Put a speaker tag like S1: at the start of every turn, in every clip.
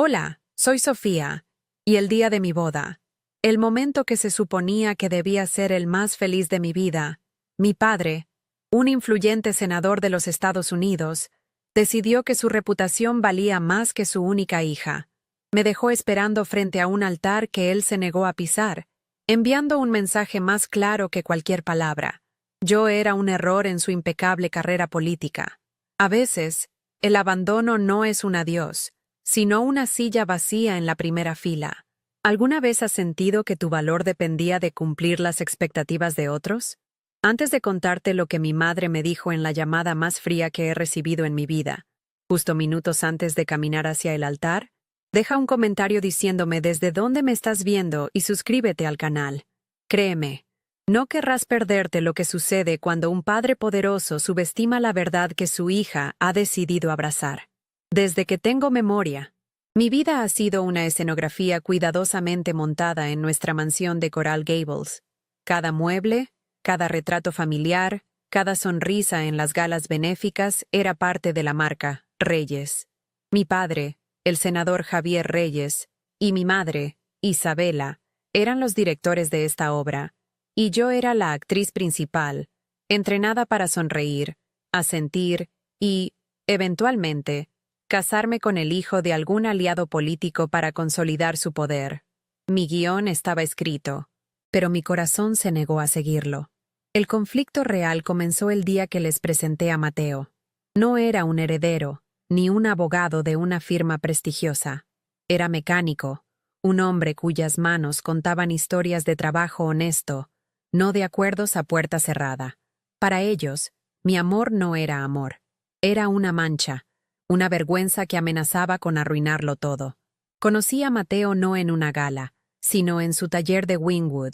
S1: Hola, soy Sofía, y el día de mi boda, el momento que se suponía que debía ser el más feliz de mi vida, mi padre, un influyente senador de los Estados Unidos, decidió que su reputación valía más que su única hija. Me dejó esperando frente a un altar que él se negó a pisar, enviando un mensaje más claro que cualquier palabra. Yo era un error en su impecable carrera política. A veces, el abandono no es un adiós, sino una silla vacía en la primera fila. ¿Alguna vez has sentido que tu valor dependía de cumplir las expectativas de otros? Antes de contarte lo que mi madre me dijo en la llamada más fría que he recibido en mi vida, justo minutos antes de caminar hacia el altar, deja un comentario diciéndome desde dónde me estás viendo y suscríbete al canal. Créeme, no querrás perderte lo que sucede cuando un padre poderoso subestima la verdad que su hija ha decidido abrazar. Desde que tengo memoria, mi vida ha sido una escenografía cuidadosamente montada en nuestra mansión de Coral Gables. Cada mueble, cada retrato familiar, cada sonrisa en las galas benéficas era parte de la marca Reyes. Mi padre, el senador Javier Reyes, y mi madre, Isabela, eran los directores de esta obra, y yo era la actriz principal, entrenada para sonreír, asentir y, eventualmente, casarme con el hijo de algún aliado político para consolidar su poder. Mi guión estaba escrito, pero mi corazón se negó a seguirlo. El conflicto real comenzó el día que les presenté a Mateo. No era un heredero, ni un abogado de una firma prestigiosa. Era mecánico, un hombre cuyas manos contaban historias de trabajo honesto, no de acuerdos a puerta cerrada. Para ellos, mi amor no era amor. Era una mancha, una vergüenza que amenazaba con arruinarlo todo. Conocí a Mateo no en una gala, sino en su taller de Wynwood,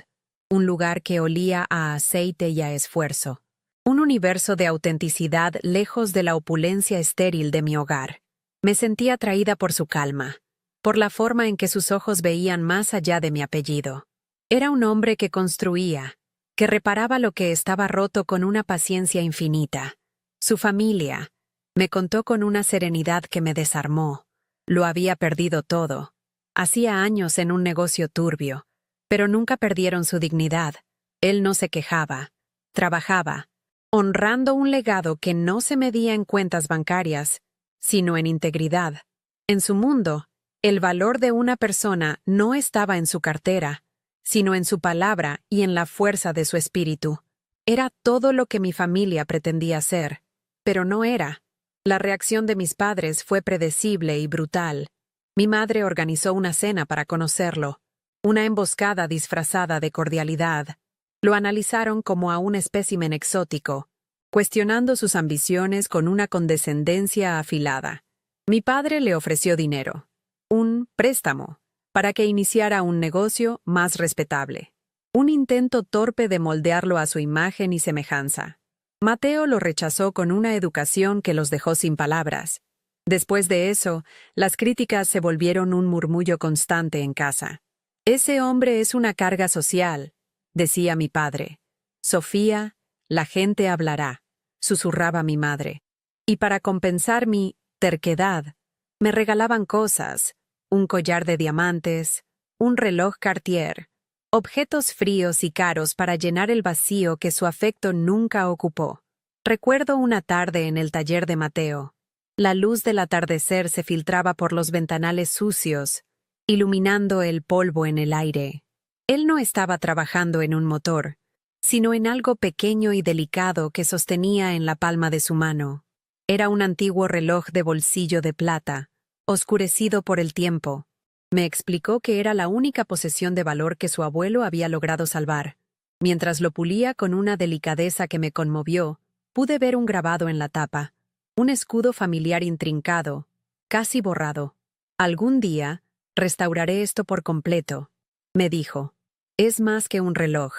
S1: un lugar que olía a aceite y a esfuerzo. Un universo de autenticidad lejos de la opulencia estéril de mi hogar. Me sentí atraída por su calma, por la forma en que sus ojos veían más allá de mi apellido. Era un hombre que construía, que reparaba lo que estaba roto con una paciencia infinita. Su familia, me contó con una serenidad que me desarmó. Lo había perdido todo. Hacía años en un negocio turbio, pero nunca perdieron su dignidad. Él no se quejaba. Trabajaba, honrando un legado que no se medía en cuentas bancarias, sino en integridad. En su mundo, el valor de una persona no estaba en su cartera, sino en su palabra y en la fuerza de su espíritu. Era todo lo que mi familia pretendía ser, pero no era. La reacción de mis padres fue predecible y brutal. Mi madre organizó una cena para conocerlo, una emboscada disfrazada de cordialidad. Lo analizaron como a un espécimen exótico, cuestionando sus ambiciones con una condescendencia afilada. Mi padre le ofreció dinero, un préstamo, para que iniciara un negocio más respetable. Un intento torpe de moldearlo a su imagen y semejanza. Mateo lo rechazó con una educación que los dejó sin palabras. Después de eso, las críticas se volvieron un murmullo constante en casa. «Ese hombre es una carga social», decía mi padre. «Sofía, la gente hablará», susurraba mi madre. Y para compensar mi terquedad, me regalaban cosas, un collar de diamantes, un reloj Cartier, objetos fríos y caros para llenar el vacío que su afecto nunca ocupó. Recuerdo una tarde en el taller de Mateo. La luz del atardecer se filtraba por los ventanales sucios, iluminando el polvo en el aire. Él no estaba trabajando en un motor, sino en algo pequeño y delicado que sostenía en la palma de su mano. Era un antiguo reloj de bolsillo de plata, oscurecido por el tiempo. Me explicó que era la única posesión de valor que su abuelo había logrado salvar. Mientras lo pulía con una delicadeza que me conmovió, pude ver un grabado en la tapa, un escudo familiar intrincado, casi borrado. «Algún día, restauraré esto por completo», me dijo. «Es más que un reloj.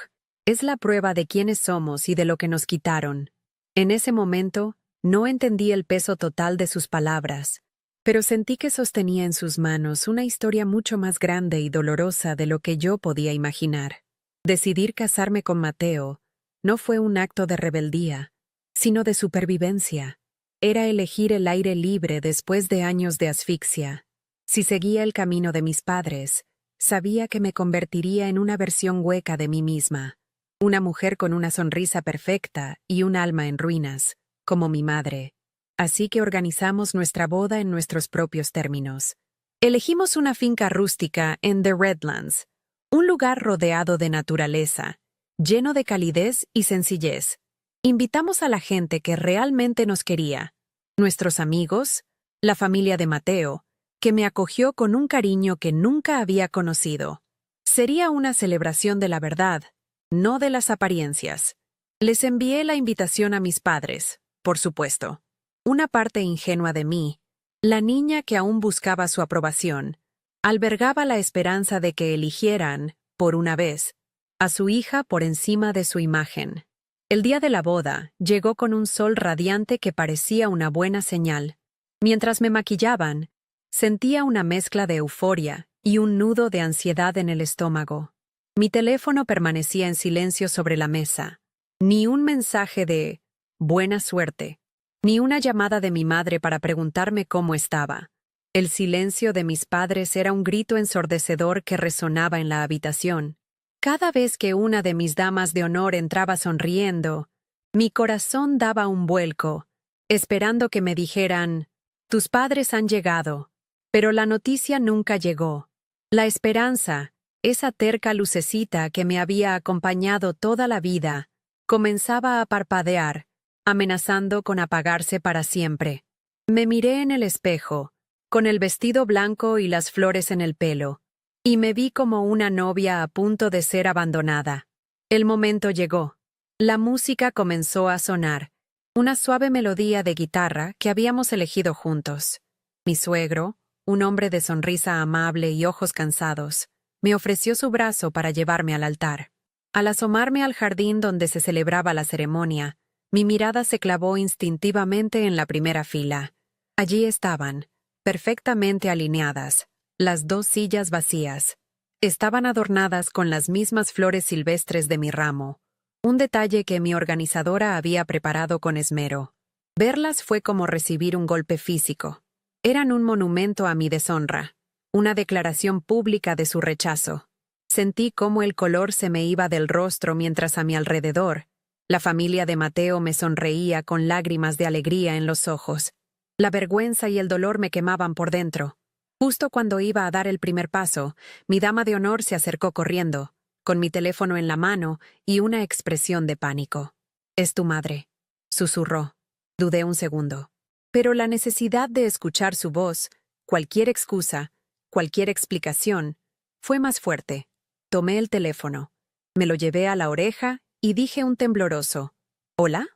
S1: Es la prueba de quiénes somos y de lo que nos quitaron». En ese momento, no entendí el peso total de sus palabras, pero sentí que sostenía en sus manos una historia mucho más grande y dolorosa de lo que yo podía imaginar. Decidir casarme con Mateo no fue un acto de rebeldía, sino de supervivencia. Era elegir el aire libre después de años de asfixia. Si seguía el camino de mis padres, sabía que me convertiría en una versión hueca de mí misma, una mujer con una sonrisa perfecta y un alma en ruinas, como mi madre. Así que organizamos nuestra boda en nuestros propios términos. Elegimos una finca rústica en The Redlands, un lugar rodeado de naturaleza, lleno de calidez y sencillez. Invitamos a la gente que realmente nos quería, nuestros amigos, la familia de Mateo, que me acogió con un cariño que nunca había conocido. Sería una celebración de la verdad, no de las apariencias. Les envié la invitación a mis padres, por supuesto. Una parte ingenua de mí, la niña que aún buscaba su aprobación, albergaba la esperanza de que eligieran, por una vez, a su hija por encima de su imagen. El día de la boda llegó con un sol radiante que parecía una buena señal. Mientras me maquillaban, sentía una mezcla de euforia y un nudo de ansiedad en el estómago. Mi teléfono permanecía en silencio sobre la mesa. Ni un mensaje de «buena suerte», ni una llamada de mi madre para preguntarme cómo estaba. El silencio de mis padres era un grito ensordecedor que resonaba en la habitación. Cada vez que una de mis damas de honor entraba sonriendo, mi corazón daba un vuelco, esperando que me dijeran, «Tus padres han llegado». Pero la noticia nunca llegó. La esperanza, esa terca lucecita que me había acompañado toda la vida, comenzaba a parpadear, amenazando con apagarse para siempre. Me miré en el espejo, con el vestido blanco y las flores en el pelo, y me vi como una novia a punto de ser abandonada. El momento llegó. La música comenzó a sonar, una suave melodía de guitarra que habíamos elegido juntos. Mi suegro, un hombre de sonrisa amable y ojos cansados, me ofreció su brazo para llevarme al altar. Al asomarme al jardín donde se celebraba la ceremonia, mi mirada se clavó instintivamente en la primera fila. Allí estaban, perfectamente alineadas, las dos sillas vacías. Estaban adornadas con las mismas flores silvestres de mi ramo, un detalle que mi organizadora había preparado con esmero. Verlas fue como recibir un golpe físico. Eran un monumento a mi deshonra, una declaración pública de su rechazo. Sentí cómo el color se me iba del rostro mientras a mi alrededor, la familia de Mateo me sonreía con lágrimas de alegría en los ojos. La vergüenza y el dolor me quemaban por dentro. Justo cuando iba a dar el primer paso, mi dama de honor se acercó corriendo, con mi teléfono en la mano y una expresión de pánico. «Es tu madre», susurró. Dudé un segundo. Pero la necesidad de escuchar su voz, cualquier excusa, cualquier explicación, fue más fuerte. Tomé el teléfono, me lo llevé a la oreja y dije un tembloroso, «¿Hola?».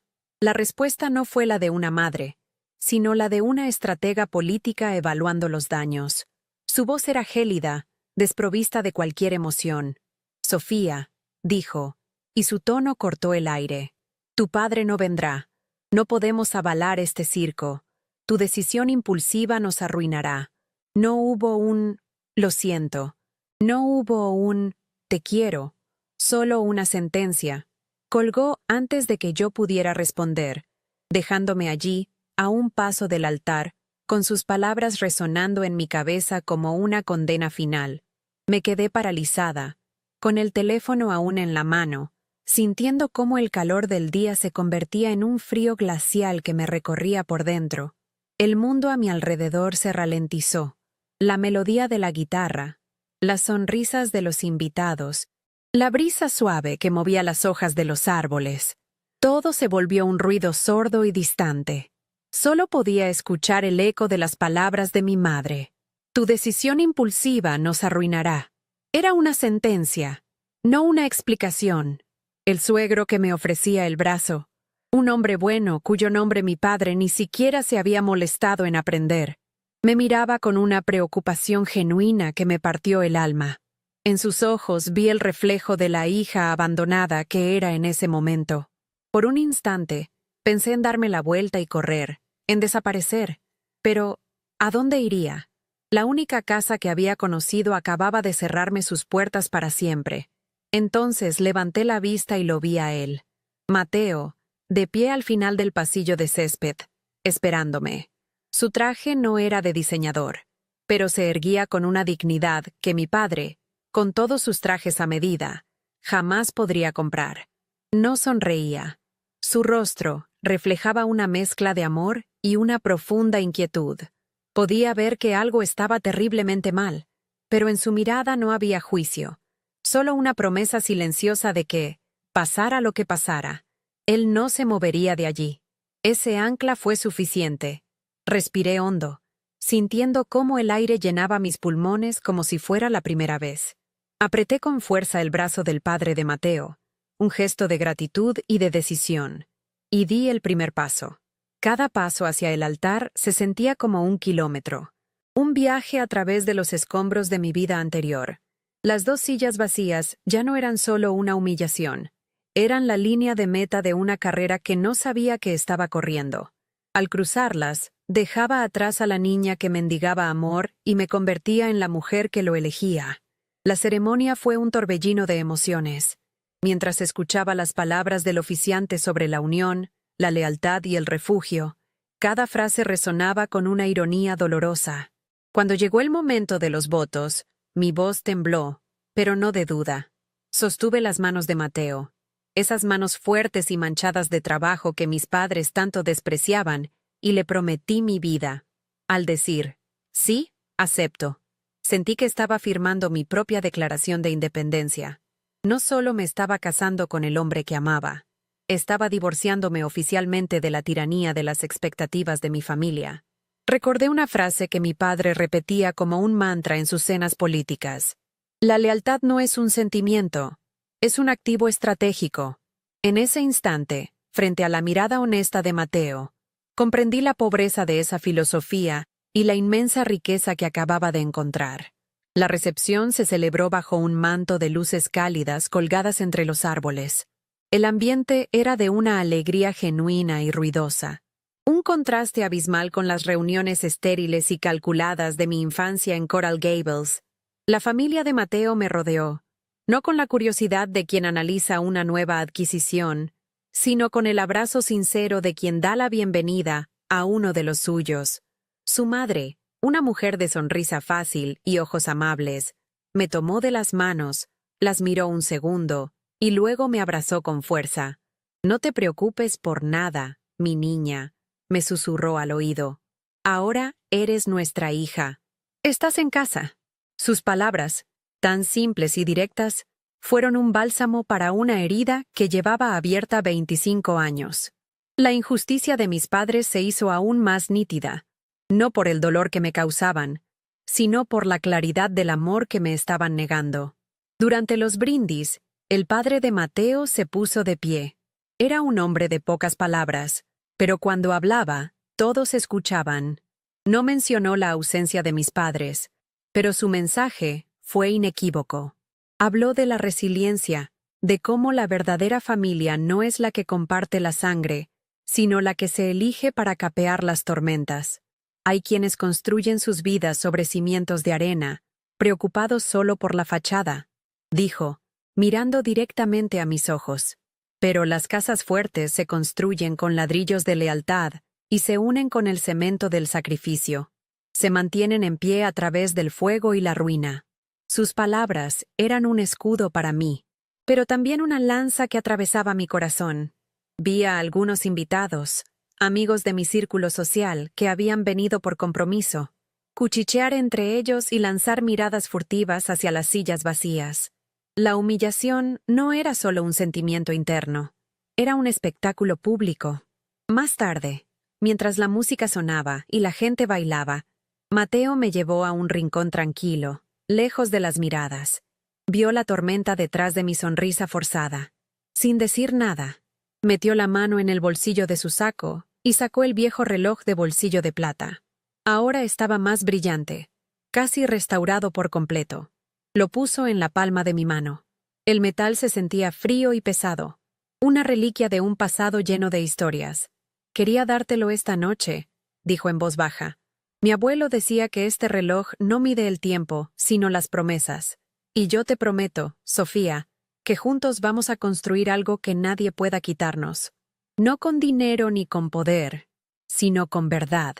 S1: La respuesta no fue la de una madre, sino la de una estratega política evaluando los daños. Su voz era gélida, desprovista de cualquier emoción. «Sofía», dijo, y su tono cortó el aire. «Tu padre no vendrá. No podemos avalar este circo. Tu decisión impulsiva nos arruinará. No hubo un «lo siento». No hubo un «te quiero». Solo una sentencia. Colgó antes de que yo pudiera responder, dejándome allí, a un paso del altar, con sus palabras resonando en mi cabeza como una condena final. Me quedé paralizada, con el teléfono aún en la mano, sintiendo cómo el calor del día se convertía en un frío glacial que me recorría por dentro. El mundo a mi alrededor se ralentizó. La melodía de la guitarra, las sonrisas de los invitados, la brisa suave que movía las hojas de los árboles. Todo se volvió un ruido sordo y distante. Solo podía escuchar el eco de las palabras de mi madre. «Tu decisión impulsiva nos arruinará». Era una sentencia, no una explicación. El suegro que me ofrecía el brazo. Un hombre bueno cuyo nombre mi padre ni siquiera se había molestado en aprender. Me miraba con una preocupación genuina que me partió el alma. En sus ojos vi el reflejo de la hija abandonada que era en ese momento. Por un instante, pensé en darme la vuelta y correr, en desaparecer. Pero, ¿a dónde iría? La única casa que había conocido acababa de cerrarme sus puertas para siempre. Entonces levanté la vista y lo vi a él. Mateo, de pie al final del pasillo de césped, esperándome. Su traje no era de diseñador. pero se erguía con una dignidad que mi padre, con todos sus trajes a medida, jamás podría comprar. No sonreía. Su rostro reflejaba una mezcla de amor y una profunda inquietud. Podía ver que algo estaba terriblemente mal, pero en su mirada no había juicio, solo una promesa silenciosa de que, pasara lo que pasara, él no se movería de allí. Ese ancla fue suficiente. Respiré hondo, sintiendo cómo el aire llenaba mis pulmones como si fuera la primera vez. Apreté con fuerza el brazo del padre de Mateo, un gesto de gratitud y de decisión, y di el primer paso. Cada paso hacia el altar se sentía como un kilómetro, un viaje a través de los escombros de mi vida anterior. Las 2 sillas vacías ya no eran solo una humillación, eran la línea de meta de una carrera que no sabía que estaba corriendo. Al cruzarlas, dejaba atrás a la niña que mendigaba amor y me convertía en la mujer que lo elegía. La ceremonia fue un torbellino de emociones. Mientras escuchaba las palabras del oficiante sobre la unión, la lealtad y el refugio, cada frase resonaba con una ironía dolorosa. Cuando llegó el momento de los votos, mi voz tembló, pero no de duda. Sostuve las manos de Mateo, esas manos fuertes y manchadas de trabajo que mis padres tanto despreciaban, y le prometí mi vida. Al decir, sí, acepto, sentí que estaba firmando mi propia declaración de independencia. No solo me estaba casando con el hombre que amaba, estaba divorciándome oficialmente de la tiranía de las expectativas de mi familia. Recordé una frase que mi padre repetía como un mantra en sus cenas políticas. La lealtad no es un sentimiento, es un activo estratégico. En ese instante, frente a la mirada honesta de Mateo, comprendí la pobreza de esa filosofía y la inmensa riqueza que acababa de encontrar. La recepción se celebró bajo un manto de luces cálidas colgadas entre los árboles. El ambiente era de una alegría genuina y ruidosa, un contraste abismal con las reuniones estériles y calculadas de mi infancia en Coral Gables. La familia de Mateo me rodeó, no con la curiosidad de quien analiza una nueva adquisición, sino con el abrazo sincero de quien da la bienvenida a uno de los suyos. Su madre, una mujer de sonrisa fácil y ojos amables, me tomó de las manos, las miró un segundo, y luego me abrazó con fuerza. «No te preocupes por nada, mi niña», me susurró al oído. «Ahora eres nuestra hija. Estás en casa». Sus palabras, tan simples y directas, fueron un bálsamo para una herida que llevaba abierta 25 años. La injusticia de mis padres se hizo aún más nítida, no por el dolor que me causaban, sino por la claridad del amor que me estaban negando. Durante los brindis, el padre de Mateo se puso de pie. Era un hombre de pocas palabras, pero cuando hablaba, todos escuchaban. No mencionó la ausencia de mis padres, pero su mensaje fue inequívoco. Habló de la resiliencia, de cómo la verdadera familia no es la que comparte la sangre, sino la que se elige para capear las tormentas. Hay quienes construyen sus vidas sobre cimientos de arena, preocupados solo por la fachada, dijo, mirando directamente a mis ojos. Pero las casas fuertes se construyen con ladrillos de lealtad y se unen con el cemento del sacrificio. Se mantienen en pie a través del fuego y la ruina. Sus palabras eran un escudo para mí, pero también una lanza que atravesaba mi corazón. Vi a algunos invitados, amigos de mi círculo social, que habían venido por compromiso, cuchichear entre ellos y lanzar miradas furtivas hacia las sillas vacías. La humillación no era solo un sentimiento interno, era un espectáculo público. Más tarde, mientras la música sonaba y la gente bailaba, Mateo me llevó a un rincón tranquilo, lejos de las miradas. Vio la tormenta detrás de mi sonrisa forzada. Sin decir nada, metió la mano en el bolsillo de su saco y sacó el viejo reloj de bolsillo de plata. Ahora estaba más brillante, casi restaurado por completo. Lo puso en la palma de mi mano. El metal se sentía frío y pesado, una reliquia de un pasado lleno de historias. «Quería dártelo esta noche», dijo en voz baja. «Mi abuelo decía que este reloj no mide el tiempo, sino las promesas. Y yo te prometo, Sofía, que juntos vamos a construir algo que nadie pueda quitarnos. No con dinero ni con poder, sino con verdad».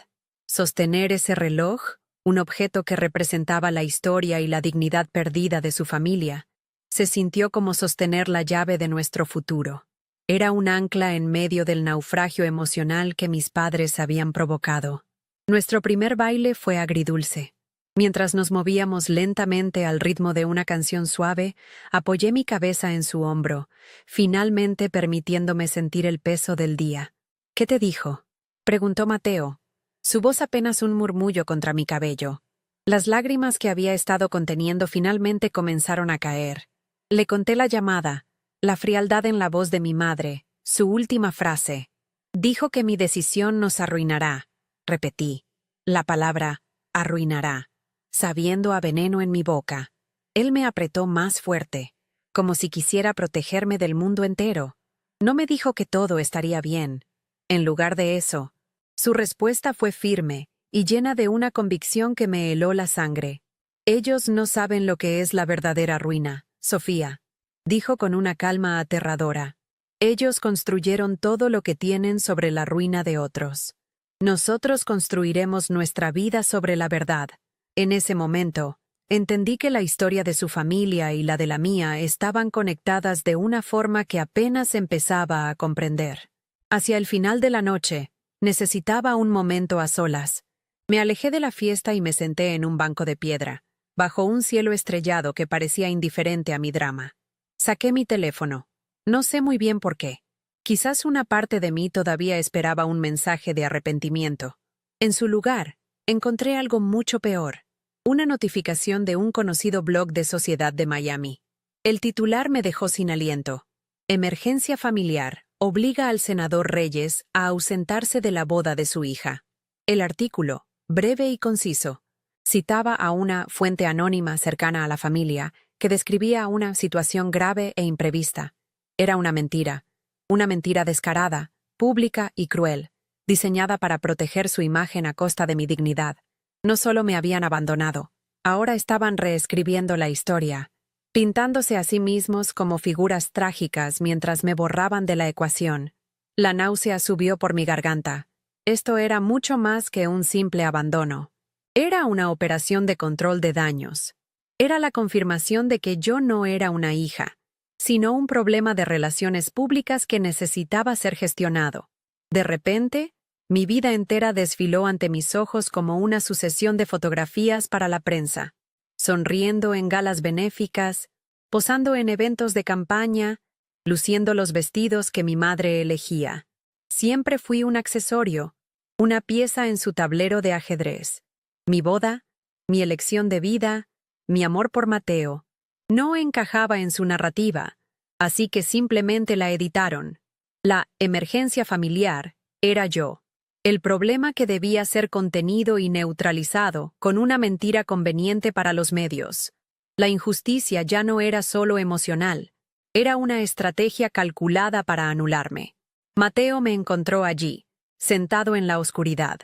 S1: Sostener ese reloj un objeto que representaba la historia y la dignidad perdida de su familia, se sintió como sostener la llave de nuestro futuro. Era un ancla en medio del naufragio emocional que mis padres habían provocado. Nuestro primer baile fue agridulce. Mientras nos movíamos lentamente al ritmo de una canción suave, apoyé mi cabeza en su hombro, finalmente permitiéndome sentir el peso del día. ¿Qué te dijo?, preguntó Mateo, su voz apenas un murmullo contra mi cabello. Las lágrimas que había estado conteniendo finalmente comenzaron a caer. Le conté la llamada, la frialdad en la voz de mi madre, su última frase. Dijo que mi decisión nos arruinará. Repetí. La palabra arruinará, sabiendo a veneno en mi boca. Él me apretó más fuerte, como si quisiera protegerme del mundo entero. No me dijo que todo estaría bien. En lugar de eso, su respuesta fue firme y llena de una convicción que me heló la sangre. Ellos no saben lo que es la verdadera ruina, Sofía, dijo con una calma aterradora. Ellos construyeron todo lo que tienen sobre la ruina de otros. Nosotros construiremos nuestra vida sobre la verdad. En ese momento, entendí que la historia de su familia y la de la mía estaban conectadas de una forma que apenas empezaba a comprender. Hacia el final de la noche, necesitaba un momento a solas. Me alejé de la fiesta y me senté en un banco de piedra, bajo un cielo estrellado que parecía indiferente a mi drama. Saqué mi teléfono. No sé muy bien por qué. Quizás una parte de mí todavía esperaba un mensaje de arrepentimiento. En su lugar, encontré algo mucho peor. Una notificación de un conocido blog de Sociedad de Miami. El titular me dejó sin aliento. Emergencia familiar. Obliga al senador Reyes a ausentarse de la boda de su hija. El artículo, breve y conciso, citaba a una fuente anónima cercana a la familia que describía una situación grave e imprevista. Era una mentira descarada, pública y cruel, diseñada para proteger su imagen a costa de mi dignidad. No solo me habían abandonado, ahora estaban reescribiendo la historia, pintándose a sí mismos como figuras trágicas mientras me borraban de la ecuación. La náusea subió por mi garganta. Esto era mucho más que un simple abandono. Era una operación de control de daños. Era la confirmación de que yo no era una hija, sino un problema de relaciones públicas que necesitaba ser gestionado. De repente, mi vida entera desfiló ante mis ojos como una sucesión de fotografías para la prensa. Sonriendo en galas benéficas, posando en eventos de campaña, luciendo los vestidos que mi madre elegía. Siempre fui un accesorio, una pieza en su tablero de ajedrez. Mi boda, mi elección de vida, mi amor por Mateo, no encajaba en su narrativa, así que simplemente la editaron. La emergencia familiar era yo. El problema que debía ser contenido y neutralizado con una mentira conveniente para los medios. La injusticia ya no era solo emocional, era una estrategia calculada para anularme. Mateo me encontró allí, sentado en la oscuridad.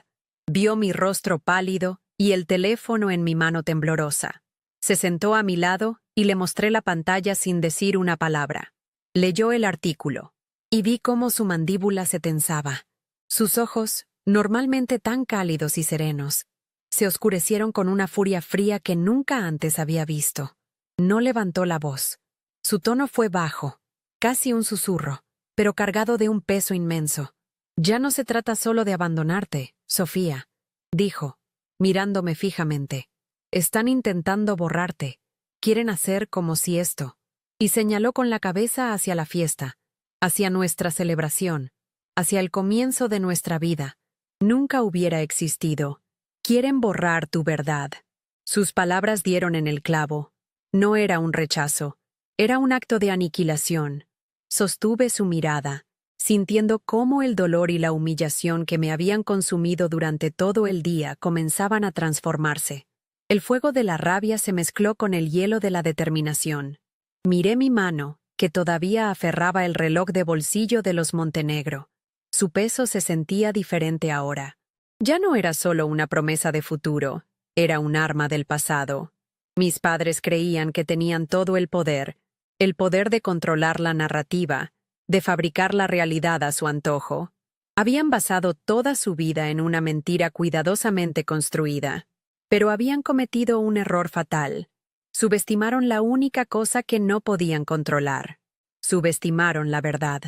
S1: Vio mi rostro pálido y el teléfono en mi mano temblorosa. Se sentó a mi lado y le mostré la pantalla sin decir una palabra. Leyó el artículo y vi cómo su mandíbula se tensaba. Sus ojos, normalmente tan cálidos y serenos, se oscurecieron con una furia fría que nunca antes había visto. No levantó la voz. Su tono fue bajo, casi un susurro, pero cargado de un peso inmenso. «Ya no se trata solo de abandonarte, Sofía», dijo, mirándome fijamente. «Están intentando borrarte. Quieren hacer como si esto». Y señaló con la cabeza hacia la fiesta, hacia nuestra celebración, hacia el comienzo de nuestra vida. Nunca hubiera existido. Quieren borrar tu verdad. Sus palabras dieron en el clavo. No era un rechazo, era un acto de aniquilación. Sostuve su mirada, sintiendo cómo el dolor y la humillación que me habían consumido durante todo el día comenzaban a transformarse. El fuego de la rabia se mezcló con el hielo de la determinación. Miré mi mano, que todavía aferraba el reloj de bolsillo de los Montenegro. Su peso se sentía diferente ahora. Ya no era solo una promesa de futuro, era un arma del pasado. Mis padres creían que tenían todo el poder de controlar la narrativa, de fabricar la realidad a su antojo. Habían basado toda su vida en una mentira cuidadosamente construida. Pero habían cometido un error fatal. Subestimaron la única cosa que no podían controlar. Subestimaron la verdad.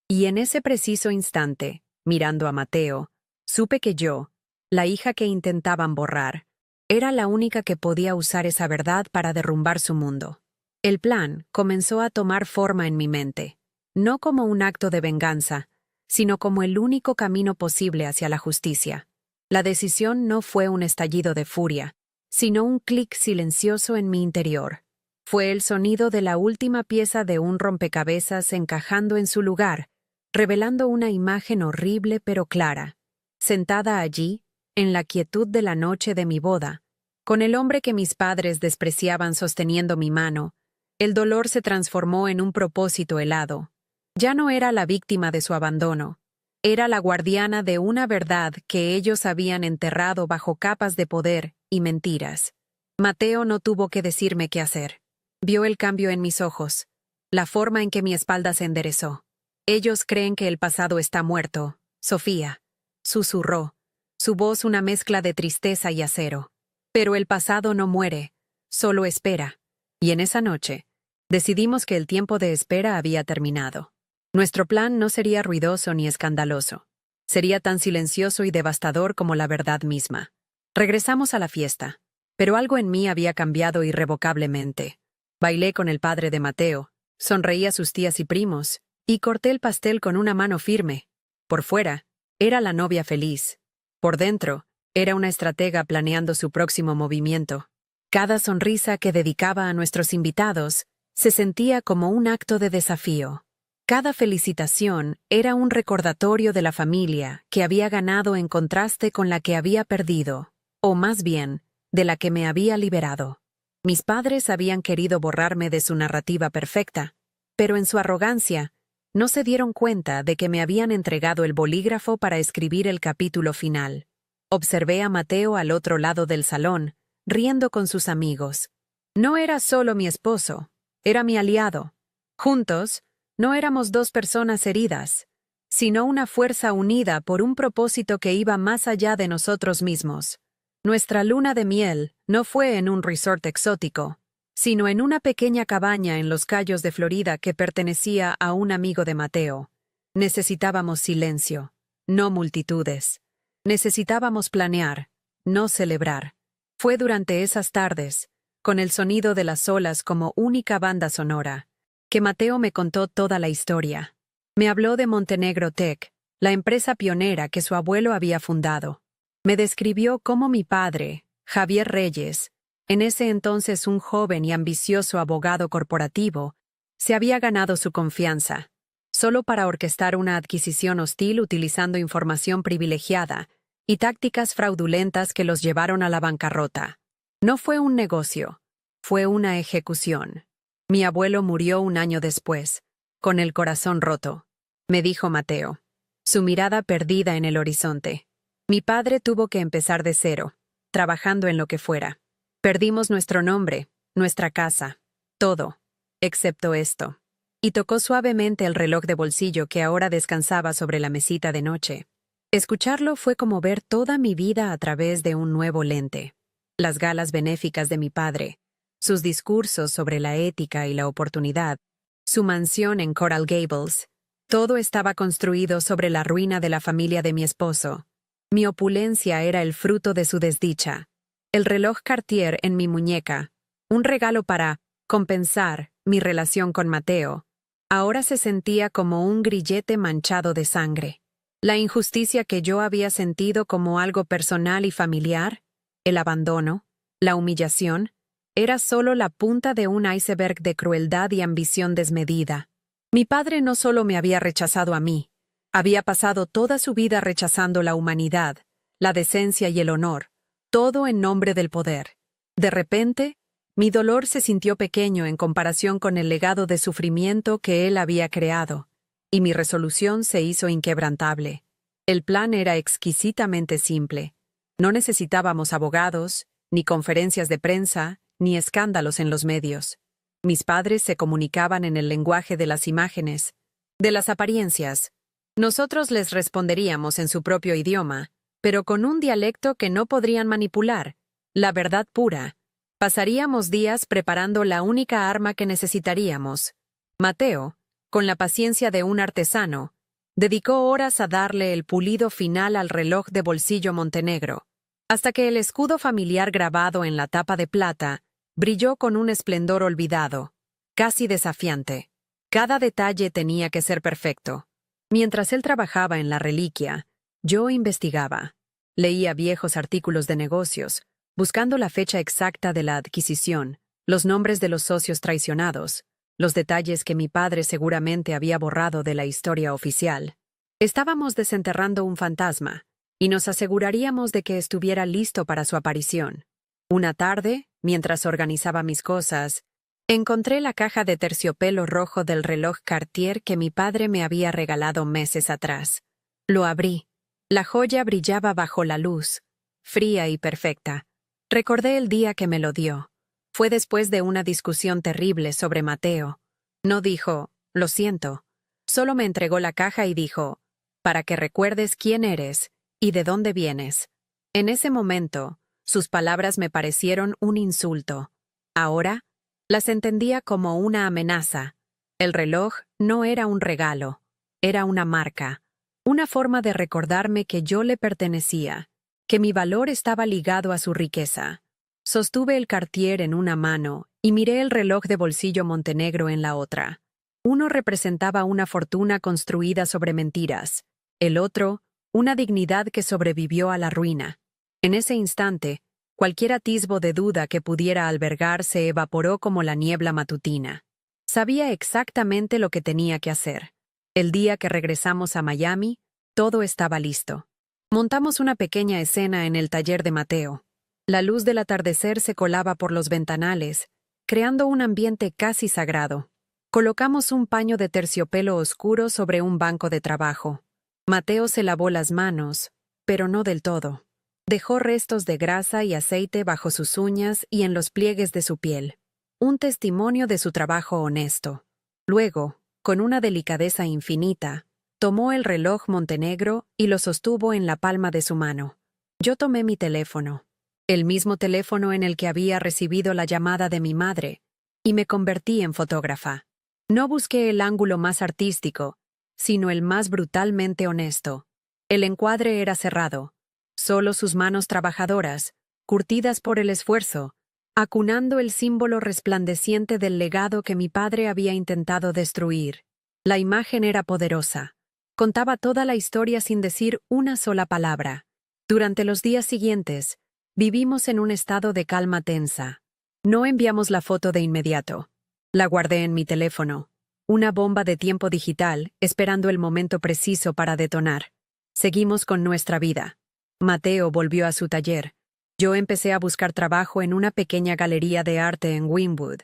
S1: Y en ese preciso instante, mirando a Mateo, supe que yo, la hija que intentaban borrar, era la única que podía usar esa verdad para derrumbar su mundo. El plan comenzó a tomar forma en mi mente, no como un acto de venganza, sino como el único camino posible hacia la justicia. La decisión no fue un estallido de furia, sino un clic silencioso en mi interior. Fue el sonido de la última pieza de un rompecabezas encajando en su lugar, revelando una imagen horrible pero clara. Sentada allí, en la quietud de la noche de mi boda, con el hombre que mis padres despreciaban sosteniendo mi mano, el dolor se transformó en un propósito helado. Ya no era la víctima de su abandono. Era la guardiana de una verdad que ellos habían enterrado bajo capas de poder y mentiras. Mateo no tuvo que decirme qué hacer. Vio el cambio en mis ojos, la forma en que mi espalda se enderezó. Ellos creen que el pasado está muerto, Sofía, susurró, su voz una mezcla de tristeza y acero. Pero el pasado no muere, solo espera. Y en esa noche, decidimos que el tiempo de espera había terminado. Nuestro plan no sería ruidoso ni escandaloso. Sería tan silencioso y devastador como la verdad misma. Regresamos a la fiesta, pero algo en mí había cambiado irrevocablemente. Bailé con el padre de Mateo, sonreí a sus tías y primos, y corté el pastel con una mano firme. Por fuera, era la novia feliz. Por dentro, era una estratega planeando su próximo movimiento. Cada sonrisa que dedicaba a nuestros invitados se sentía como un acto de desafío. Cada felicitación era un recordatorio de la familia que había ganado en contraste con la que había perdido, o más bien, de la que me había liberado. Mis padres habían querido borrarme de su narrativa perfecta, pero en su arrogancia, no se dieron cuenta de que me habían entregado el bolígrafo para escribir el capítulo final. Observé a Mateo al otro lado del salón, riendo con sus amigos. No era solo mi esposo, era mi aliado. Juntos, no éramos dos personas heridas, sino una fuerza unida por un propósito que iba más allá de nosotros mismos. Nuestra luna de miel no fue en un resort exótico, sino en una pequeña cabaña en los Cayos de Florida que pertenecía a un amigo de Mateo. Necesitábamos silencio, no multitudes. Necesitábamos planear, no celebrar. Fue durante esas tardes, con el sonido de las olas como única banda sonora, que Mateo me contó toda la historia. Me habló de Montenegro Tech, la empresa pionera que su abuelo había fundado. Me describió cómo mi padre, Javier Reyes, en ese entonces un joven y ambicioso abogado corporativo, se había ganado su confianza, solo para orquestar una adquisición hostil utilizando información privilegiada y tácticas fraudulentas que los llevaron a la bancarrota. No fue un negocio, fue una ejecución. Mi abuelo murió un año después, con el corazón roto, me dijo Mateo, su mirada perdida en el horizonte. Mi padre tuvo que empezar de cero, trabajando en lo que fuera. Perdimos nuestro nombre, nuestra casa, todo, excepto esto. Y tocó suavemente el reloj de bolsillo que ahora descansaba sobre la mesita de noche. Escucharlo fue como ver toda mi vida a través de un nuevo lente. Las galas benéficas de mi padre, sus discursos sobre la ética y la oportunidad, su mansión en Coral Gables, todo estaba construido sobre la ruina de la familia de mi esposo. Mi opulencia era el fruto de su desdicha. El reloj Cartier en mi muñeca, un regalo para compensar mi relación con Mateo, ahora se sentía como un grillete manchado de sangre. La injusticia que yo había sentido como algo personal y familiar, el abandono, la humillación, era solo la punta de un iceberg de crueldad y ambición desmedida. Mi padre no solo me había rechazado a mí, había pasado toda su vida rechazando la humanidad, la decencia y el honor, todo en nombre del poder. De repente, mi dolor se sintió pequeño en comparación con el legado de sufrimiento que él había creado, y mi resolución se hizo inquebrantable. El plan era exquisitamente simple. No necesitábamos abogados, ni conferencias de prensa, ni escándalos en los medios. Mis padres se comunicaban en el lenguaje de las imágenes, de las apariencias. Nosotros les responderíamos en su propio idioma, pero con un dialecto que no podrían manipular, La verdad pura. Pasaríamos días preparando la única arma que necesitaríamos. Mateo, con la paciencia de un artesano, dedicó horas a darle el pulido final al reloj de bolsillo Montenegro, hasta que el escudo familiar grabado en la tapa de plata brilló con un esplendor olvidado, casi desafiante. Cada detalle tenía que ser perfecto. Mientras él trabajaba en la reliquia, yo investigaba. Leía viejos artículos de negocios, buscando la fecha exacta de la adquisición, los nombres de los socios traicionados, los detalles que mi padre seguramente había borrado de la historia oficial. Estábamos desenterrando un fantasma, y nos aseguraríamos de que estuviera listo para su aparición. Una tarde, mientras organizaba mis cosas, encontré la caja de terciopelo rojo del reloj Cartier que mi padre me había regalado meses atrás. Lo abrí. La joya brillaba bajo la luz, fría y perfecta. Recordé el día que me lo dio. Fue después de una discusión terrible sobre Mateo. No dijo, lo siento. Solo me entregó la caja y dijo, para que recuerdes quién eres y de dónde vienes. En ese momento, sus palabras me parecieron un insulto. Ahora, las entendía como una amenaza. El reloj no era un regalo, era una marca, una forma de recordarme que yo le pertenecía, que mi valor estaba ligado a su riqueza. Sostuve el Cartier en una mano y miré el reloj de bolsillo Montenegro en la otra. Uno representaba una fortuna construida sobre mentiras, el otro, una dignidad que sobrevivió a la ruina. En ese instante, cualquier atisbo de duda que pudiera albergar se evaporó como la niebla matutina. Sabía exactamente lo que tenía que hacer. El día que regresamos a Miami, todo estaba listo. Montamos una pequeña escena en el taller de Mateo. La luz del atardecer se colaba por los ventanales, creando un ambiente casi sagrado. Colocamos un paño de terciopelo oscuro sobre un banco de trabajo. Mateo se lavó las manos, pero no del todo. Dejó restos de grasa y aceite bajo sus uñas y en los pliegues de su piel. Un testimonio de su trabajo honesto. Luego, con una delicadeza infinita, tomó el reloj Montenegro y lo sostuvo en la palma de su mano. Yo tomé mi teléfono, el mismo teléfono en el que había recibido la llamada de mi madre, y me convertí en fotógrafa. No busqué el ángulo más artístico, sino el más brutalmente honesto. El encuadre era cerrado. Solo sus manos trabajadoras, curtidas por el esfuerzo, acunando el símbolo resplandeciente del legado que mi padre había intentado destruir. La imagen era poderosa. Contaba toda la historia sin decir una sola palabra. Durante los días siguientes, vivimos en un estado de calma tensa. No enviamos la foto de inmediato. La guardé en mi teléfono, una bomba de tiempo digital, esperando el momento preciso para detonar. Seguimos con nuestra vida. Mateo volvió a su taller. Yo empecé a buscar trabajo en una pequeña galería de arte en Wynwood.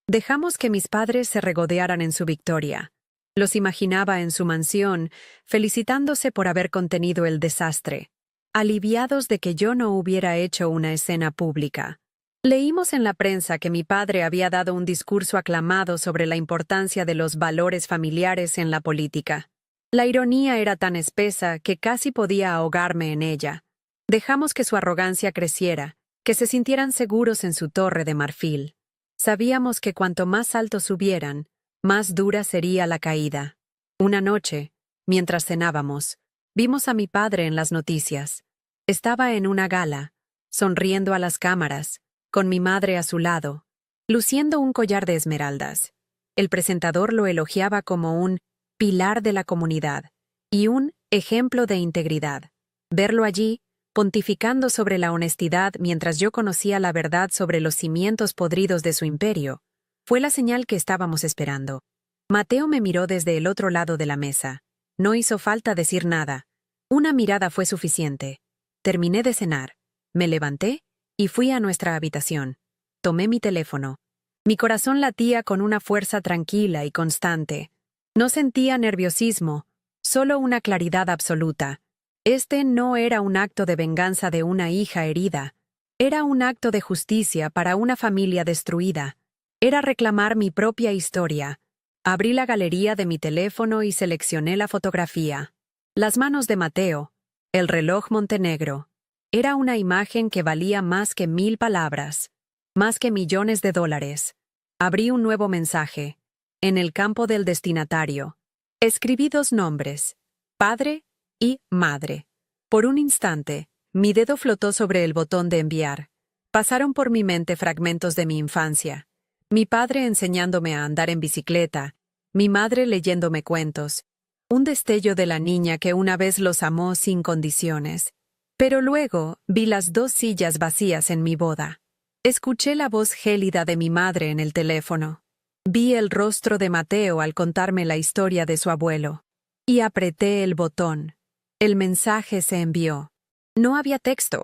S1: Dejamos que mis padres se regodearan en su victoria. Los imaginaba en su mansión, felicitándose por haber contenido el desastre, aliviados de que yo no hubiera hecho una escena pública. Leímos en la prensa que mi padre había dado un discurso aclamado sobre la importancia de los valores familiares en la política. La ironía era tan espesa que casi podía ahogarme en ella. Dejamos que su arrogancia creciera, que se sintieran seguros en su torre de marfil. Sabíamos que cuanto más alto subieran, más dura sería la caída. Una noche, mientras cenábamos, vimos a mi padre en las noticias. Estaba en una gala, sonriendo a las cámaras, con mi madre a su lado, luciendo un collar de esmeraldas. El presentador lo elogiaba como un pilar de la comunidad y un ejemplo de integridad. Verlo allí, pontificando sobre la honestidad mientras yo conocía la verdad sobre los cimientos podridos de su imperio, fue la señal que estábamos esperando. Mateo me miró desde el otro lado de la mesa. No hizo falta decir nada. Una mirada fue suficiente. Terminé de cenar. Me levanté y fui a nuestra habitación. Tomé mi teléfono. Mi corazón latía con una fuerza tranquila y constante. No sentía nerviosismo, solo una claridad absoluta. Este no era un acto de venganza de una hija herida. Era un acto de justicia para una familia destruida. Era reclamar mi propia historia. Abrí la galería de mi teléfono y seleccioné la fotografía. Las manos de Mateo, el reloj Montenegro, Era una imagen que valía más que 1000 palabras, más que millones de dólares. Abrí un nuevo mensaje. En el campo del destinatario, escribí 2 nombres, padre y madre. Por un instante, mi dedo flotó sobre el botón de enviar. Pasaron por mi mente fragmentos de mi infancia. Mi padre enseñándome a andar en bicicleta, mi madre leyéndome cuentos. Un destello de la niña que una vez los amó sin condiciones. Pero luego vi las 2 sillas vacías en mi boda. Escuché la voz gélida de mi madre en el teléfono. Vi el rostro de Mateo al contarme la historia de su abuelo. Y apreté el botón. El mensaje se envió. No había texto,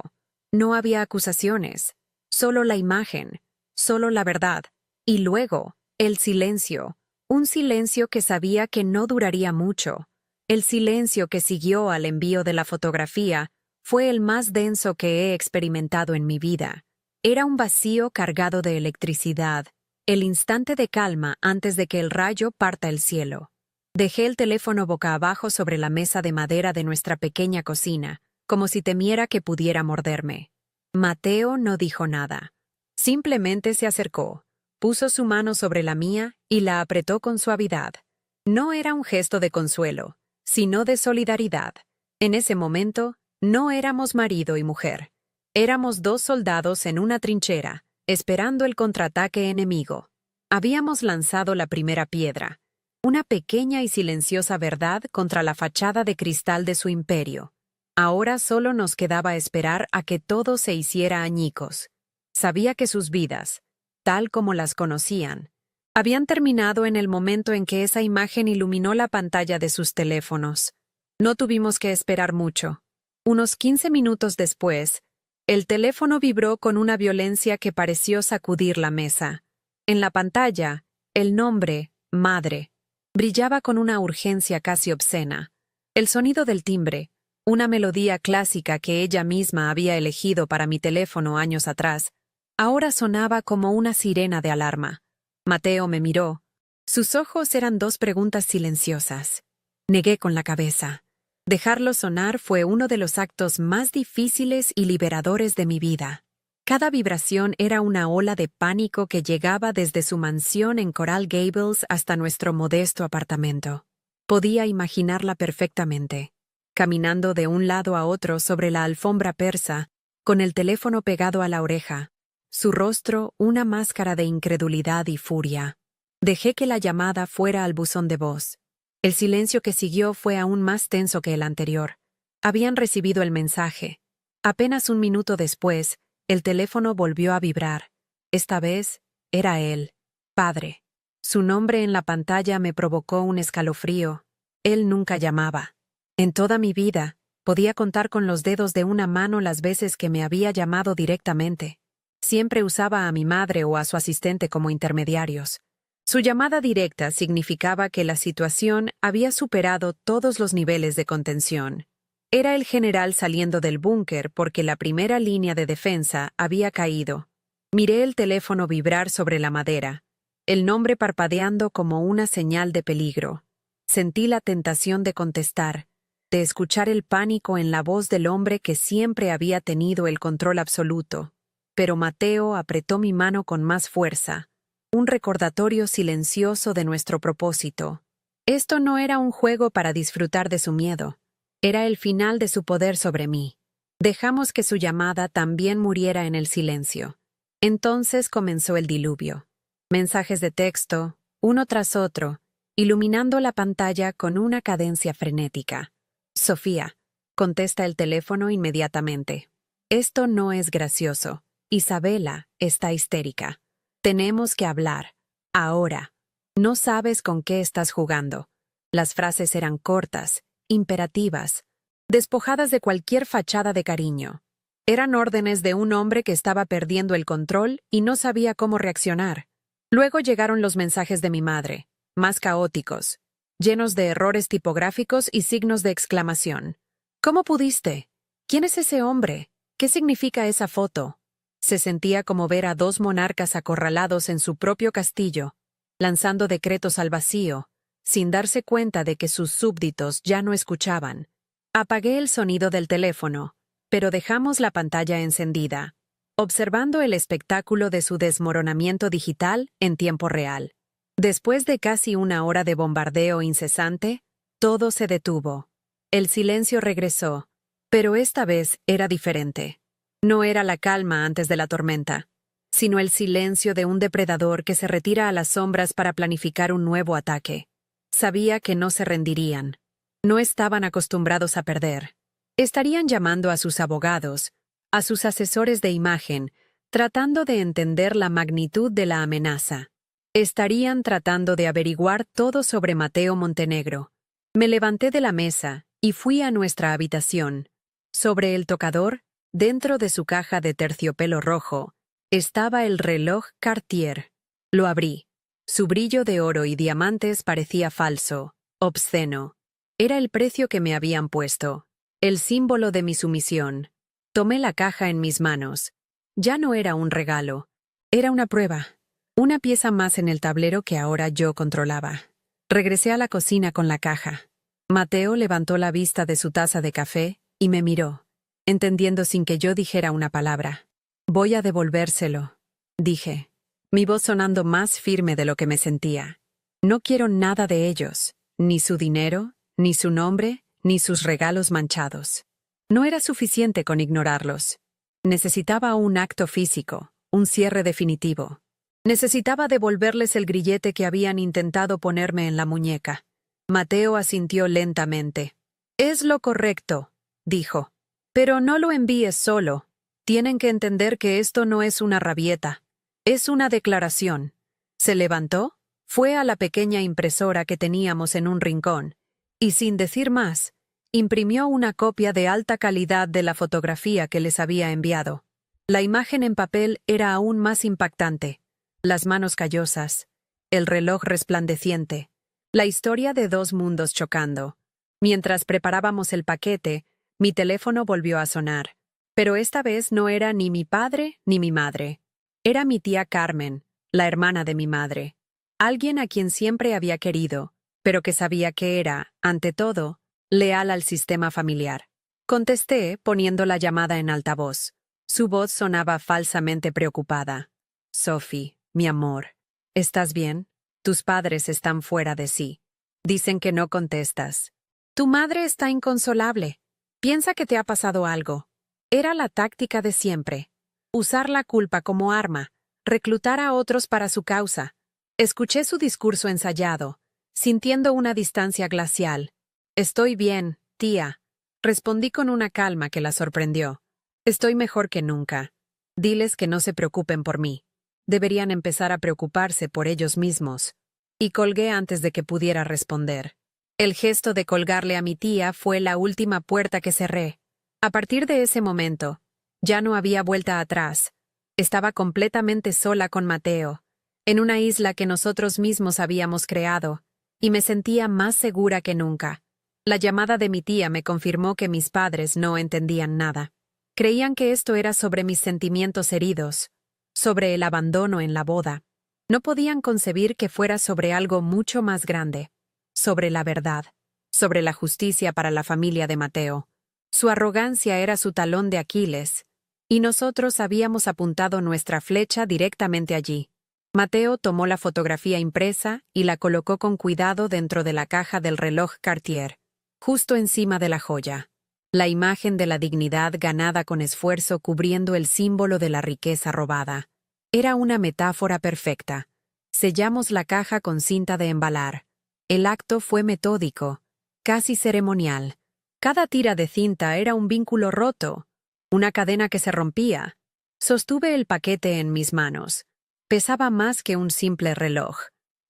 S1: no había acusaciones, solo la imagen, solo la verdad. Y luego, el silencio. Un silencio que sabía que no duraría mucho. El silencio que siguió al envío de la fotografía fue el más denso que he experimentado en mi vida. Era un vacío cargado de electricidad, el instante de calma antes de que el rayo parta el cielo. Dejé el teléfono boca abajo sobre la mesa de madera de nuestra pequeña cocina, como si temiera que pudiera morderme. Mateo no dijo nada. Simplemente se acercó, puso su mano sobre la mía y la apretó con suavidad. No era un gesto de consuelo, sino de solidaridad. En ese momento, no éramos marido y mujer. Éramos 2 soldados en una trinchera, esperando el contraataque enemigo. Habíamos lanzado la primera piedra, una pequeña y silenciosa verdad contra la fachada de cristal de su imperio. Ahora solo nos quedaba esperar a que todo se hiciera añicos. Sabía que sus vidas, tal como las conocían, habían terminado en el momento en que esa imagen iluminó la pantalla de sus teléfonos. No tuvimos que esperar mucho. Unos 15 minutos después, el teléfono vibró con una violencia que pareció sacudir la mesa. En la pantalla, el nombre, madre, brillaba con una urgencia casi obscena. El sonido del timbre, una melodía clásica que ella misma había elegido para mi teléfono años atrás, ahora sonaba como una sirena de alarma. Mateo me miró. Sus ojos eran 2 preguntas silenciosas. Negué con la cabeza. Dejarlo sonar fue uno de los actos más difíciles y liberadores de mi vida. Cada vibración era una ola de pánico que llegaba desde su mansión en Coral Gables hasta nuestro modesto apartamento. Podía imaginarla perfectamente, caminando de un lado a otro sobre la alfombra persa, con el teléfono pegado a la oreja, su rostro una máscara de incredulidad y furia. Dejé que la llamada fuera al buzón de voz. El silencio que siguió fue aún más tenso que el anterior. Habían recibido el mensaje. Apenas un minuto después, el teléfono volvió a vibrar. Esta vez, era él, padre. Su nombre en la pantalla me provocó un escalofrío. Él nunca llamaba. En toda mi vida, podía contar con los dedos de una mano las veces que me había llamado directamente. Siempre usaba a mi madre o a su asistente como intermediarios. Su llamada directa significaba que la situación había superado todos los niveles de contención. Era el general saliendo del búnker porque la primera línea de defensa había caído. Miré el teléfono vibrar sobre la madera, el nombre parpadeando como una señal de peligro. Sentí la tentación de contestar, de escuchar el pánico en la voz del hombre que siempre había tenido el control absoluto. Pero Mateo apretó mi mano con más fuerza. Un recordatorio silencioso de nuestro propósito. Esto no era un juego para disfrutar de su miedo. Era el final de su poder sobre mí. Dejamos que su llamada también muriera en el silencio. Entonces comenzó el diluvio. Mensajes de texto, uno tras otro, iluminando la pantalla con una cadencia frenética. Sofía, contesta el teléfono inmediatamente. Esto no es gracioso. Isabela está histérica. Tenemos que hablar. Ahora. No sabes con qué estás jugando. Las frases eran cortas, imperativas, despojadas de cualquier fachada de cariño. Eran órdenes de un hombre que estaba perdiendo el control y no sabía cómo reaccionar. Luego llegaron los mensajes de mi madre, más caóticos, llenos de errores tipográficos y signos de exclamación. ¿Cómo pudiste? ¿Quién es ese hombre? ¿Qué significa esa foto? Se sentía como ver a 2 monarcas acorralados en su propio castillo, lanzando decretos al vacío, sin darse cuenta de que sus súbditos ya no escuchaban. Apagué el sonido del teléfono, pero dejamos la pantalla encendida, observando el espectáculo de su desmoronamiento digital en tiempo real. Después de casi una hora de bombardeo incesante, todo se detuvo. El silencio regresó, pero esta vez era diferente. No era la calma antes de la tormenta, sino el silencio de un depredador que se retira a las sombras para planificar un nuevo ataque. Sabía que no se rendirían. No estaban acostumbrados a perder. Estarían llamando a sus abogados, a sus asesores de imagen, tratando de entender la magnitud de la amenaza. Estarían tratando de averiguar todo sobre Mateo Montenegro. Me levanté de la mesa y fui a nuestra habitación. Sobre el tocador, dentro de su caja de terciopelo rojo, estaba el reloj Cartier. Lo abrí. Su brillo de oro y diamantes parecía falso, obsceno. Era el precio que me habían puesto, el símbolo de mi sumisión. Tomé la caja en mis manos. Ya no era un regalo, era una prueba, una pieza más en el tablero que ahora yo controlaba. Regresé a la cocina con la caja. Mateo levantó la vista de su taza de café y me miró, entendiendo sin que yo dijera una palabra. «Voy a devolvérselo», dije, mi voz sonando más firme de lo que me sentía. «No quiero nada de ellos, ni su dinero, ni su nombre, ni sus regalos manchados». No era suficiente con ignorarlos. Necesitaba un acto físico, un cierre definitivo. Necesitaba devolverles el grillete que habían intentado ponerme en la muñeca. Mateo asintió lentamente. «Es lo correcto», dijo. «Pero no lo envíes solo. Tienen que entender que esto no es una rabieta. Es una declaración». Se levantó, fue a la pequeña impresora que teníamos en un rincón, y sin decir más, imprimió una copia de alta calidad de la fotografía que les había enviado. La imagen en papel era aún más impactante. Las manos callosas, el reloj resplandeciente, la historia de dos mundos chocando. Mientras preparábamos el paquete, mi teléfono volvió a sonar. Pero esta vez no era ni mi padre ni mi madre. Era mi tía Carmen, la hermana de mi madre. Alguien a quien siempre había querido, pero que sabía que era, ante todo, leal al sistema familiar. Contesté, poniendo la llamada en altavoz. Su voz sonaba falsamente preocupada. «Sophie, mi amor, ¿estás bien? Tus padres están fuera de sí. Dicen que no contestas. Tu madre está inconsolable. Piensa que te ha pasado algo». Era la táctica de siempre. Usar la culpa como arma, reclutar a otros para su causa. Escuché su discurso ensayado, sintiendo una distancia glacial. «Estoy bien, tía», respondí con una calma que la sorprendió. «Estoy mejor que nunca. Diles que no se preocupen por mí. Deberían empezar a preocuparse por ellos mismos». Y colgué antes de que pudiera responder. El gesto de colgarle a mi tía fue la última puerta que cerré. A partir de ese momento, ya no había vuelta atrás. Estaba completamente sola con Mateo, en una isla que nosotros mismos habíamos creado, y me sentía más segura que nunca. La llamada de mi tía me confirmó que mis padres no entendían nada. Creían que esto era sobre mis sentimientos heridos, sobre el abandono en la boda. No podían concebir que fuera sobre algo mucho más grande, sobre la verdad, sobre la justicia para la familia de Mateo. Su arrogancia era su talón de Aquiles, y nosotros habíamos apuntado nuestra flecha directamente allí. Mateo tomó la fotografía impresa y la colocó con cuidado dentro de la caja del reloj Cartier, justo encima de la joya. La imagen de la dignidad ganada con esfuerzo cubriendo el símbolo de la riqueza robada. Era una metáfora perfecta. Sellamos la caja con cinta de embalar. El acto fue metódico, casi ceremonial. Cada tira de cinta era un vínculo roto, una cadena que se rompía. Sostuve el paquete en mis manos. Pesaba más que un simple reloj.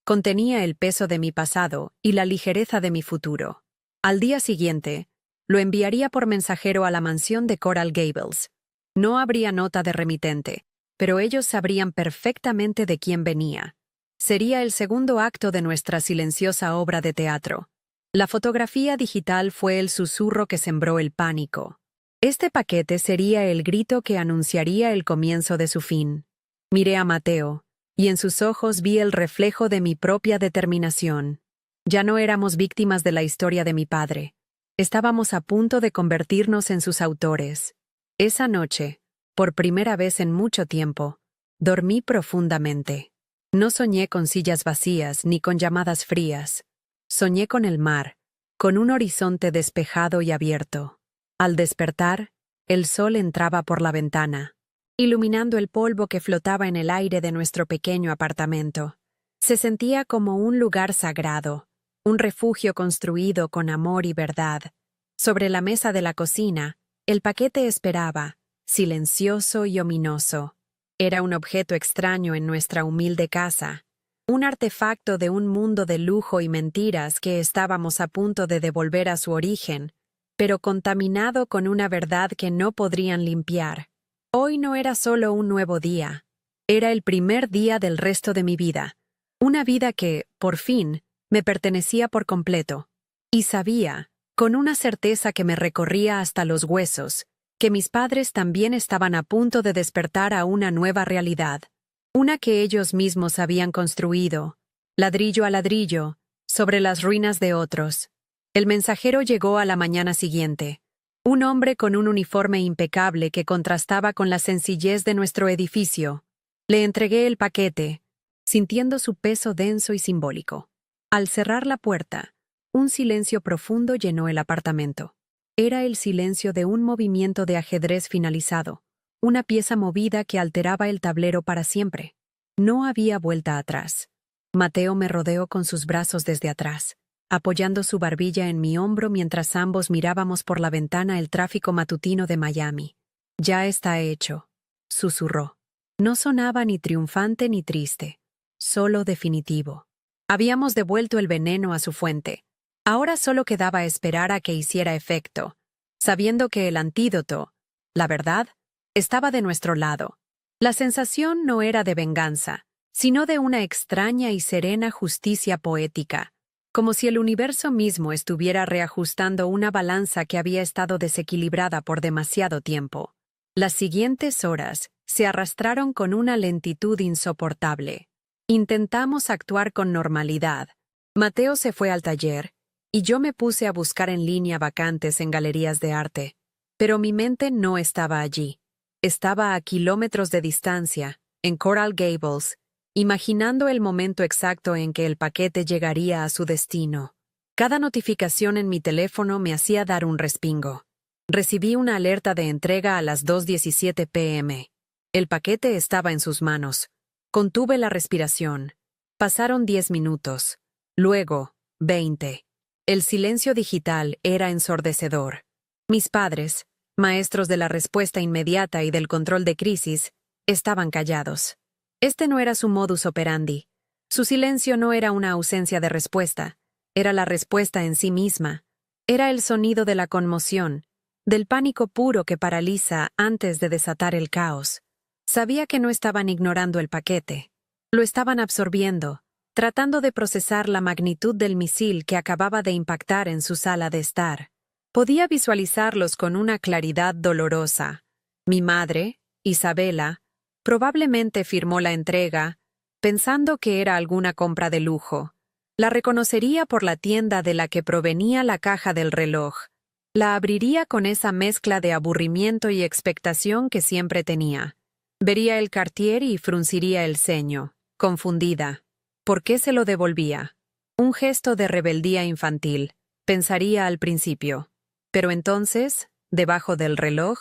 S1: Contenía el peso de mi pasado y la ligereza de mi futuro. Al día siguiente, lo enviaría por mensajero a la mansión de Coral Gables. No habría nota de remitente, pero ellos sabrían perfectamente de quién venía. Sería el segundo acto de nuestra silenciosa obra de teatro. La fotografía digital fue el susurro que sembró el pánico. Este paquete sería el grito que anunciaría el comienzo de su fin. Miré a Mateo, y en sus ojos vi el reflejo de mi propia determinación. Ya no éramos víctimas de la historia de mi padre. Estábamos a punto de convertirnos en sus autores. Esa noche, por primera vez en mucho tiempo, dormí profundamente. No soñé con sillas vacías ni con llamadas frías. Soñé con el mar, con un horizonte despejado y abierto. Al despertar, el sol entraba por la ventana, iluminando el polvo que flotaba en el aire de nuestro pequeño apartamento. Se sentía como un lugar sagrado, un refugio construido con amor y verdad. Sobre la mesa de la cocina, el paquete esperaba, silencioso y ominoso. Era un objeto extraño en nuestra humilde casa, un artefacto de un mundo de lujo y mentiras que estábamos a punto de devolver a su origen, pero contaminado con una verdad que no podrían limpiar. Hoy no era solo un nuevo día, era el primer día del resto de mi vida, una vida que, por fin, me pertenecía por completo. Y sabía, con una certeza que me recorría hasta los huesos, que mis padres también estaban a punto de despertar a una nueva realidad, una que ellos mismos habían construido, ladrillo a ladrillo, sobre las ruinas de otros. El mensajero llegó a la mañana siguiente, un hombre con un uniforme impecable que contrastaba con la sencillez de nuestro edificio. Le entregué el paquete, sintiendo su peso denso y simbólico. Al cerrar la puerta, un silencio profundo llenó el apartamento. Era el silencio de un movimiento de ajedrez finalizado, una pieza movida que alteraba el tablero para siempre. No había vuelta atrás. Mateo me rodeó con sus brazos desde atrás, apoyando su barbilla en mi hombro mientras ambos mirábamos por la ventana el tráfico matutino de Miami. «Ya está hecho», susurró. No sonaba ni triunfante ni triste, solo definitivo. Habíamos devuelto el veneno a su fuente. Ahora solo quedaba esperar a que hiciera efecto, sabiendo que el antídoto, la verdad, estaba de nuestro lado. La sensación no era de venganza, sino de una extraña y serena justicia poética, como si el universo mismo estuviera reajustando una balanza que había estado desequilibrada por demasiado tiempo. Las siguientes horas se arrastraron con una lentitud insoportable. Intentamos actuar con normalidad. Mateo se fue al taller, y yo me puse a buscar en línea vacantes en galerías de arte. Pero mi mente no estaba allí. Estaba a kilómetros de distancia, en Coral Gables, imaginando el momento exacto en que el paquete llegaría a su destino. Cada notificación en mi teléfono me hacía dar un respingo. Recibí una alerta de entrega a las 2:17 p.m. El paquete estaba en sus manos. Contuve la respiración. Pasaron 10 minutos. Luego, 20. El silencio digital era ensordecedor. Mis padres, maestros de la respuesta inmediata y del control de crisis, estaban callados. Este no era su modus operandi. Su silencio no era una ausencia de respuesta, era la respuesta en sí misma. Era el sonido de la conmoción, del pánico puro que paraliza antes de desatar el caos. Sabía que no estaban ignorando el paquete. Lo estaban absorbiendo, tratando de procesar la magnitud del misil que acababa de impactar en su sala de estar. Podía visualizarlos con una claridad dolorosa. Mi madre, Isabela, probablemente firmó la entrega, pensando que era alguna compra de lujo. La reconocería por la tienda de la que provenía la caja del reloj. La abriría con esa mezcla de aburrimiento y expectación que siempre tenía. Vería el Cartier y frunciría el ceño, confundida. ¿Por qué se lo devolvía? Un gesto de rebeldía infantil, pensaría al principio. Pero entonces, debajo del reloj,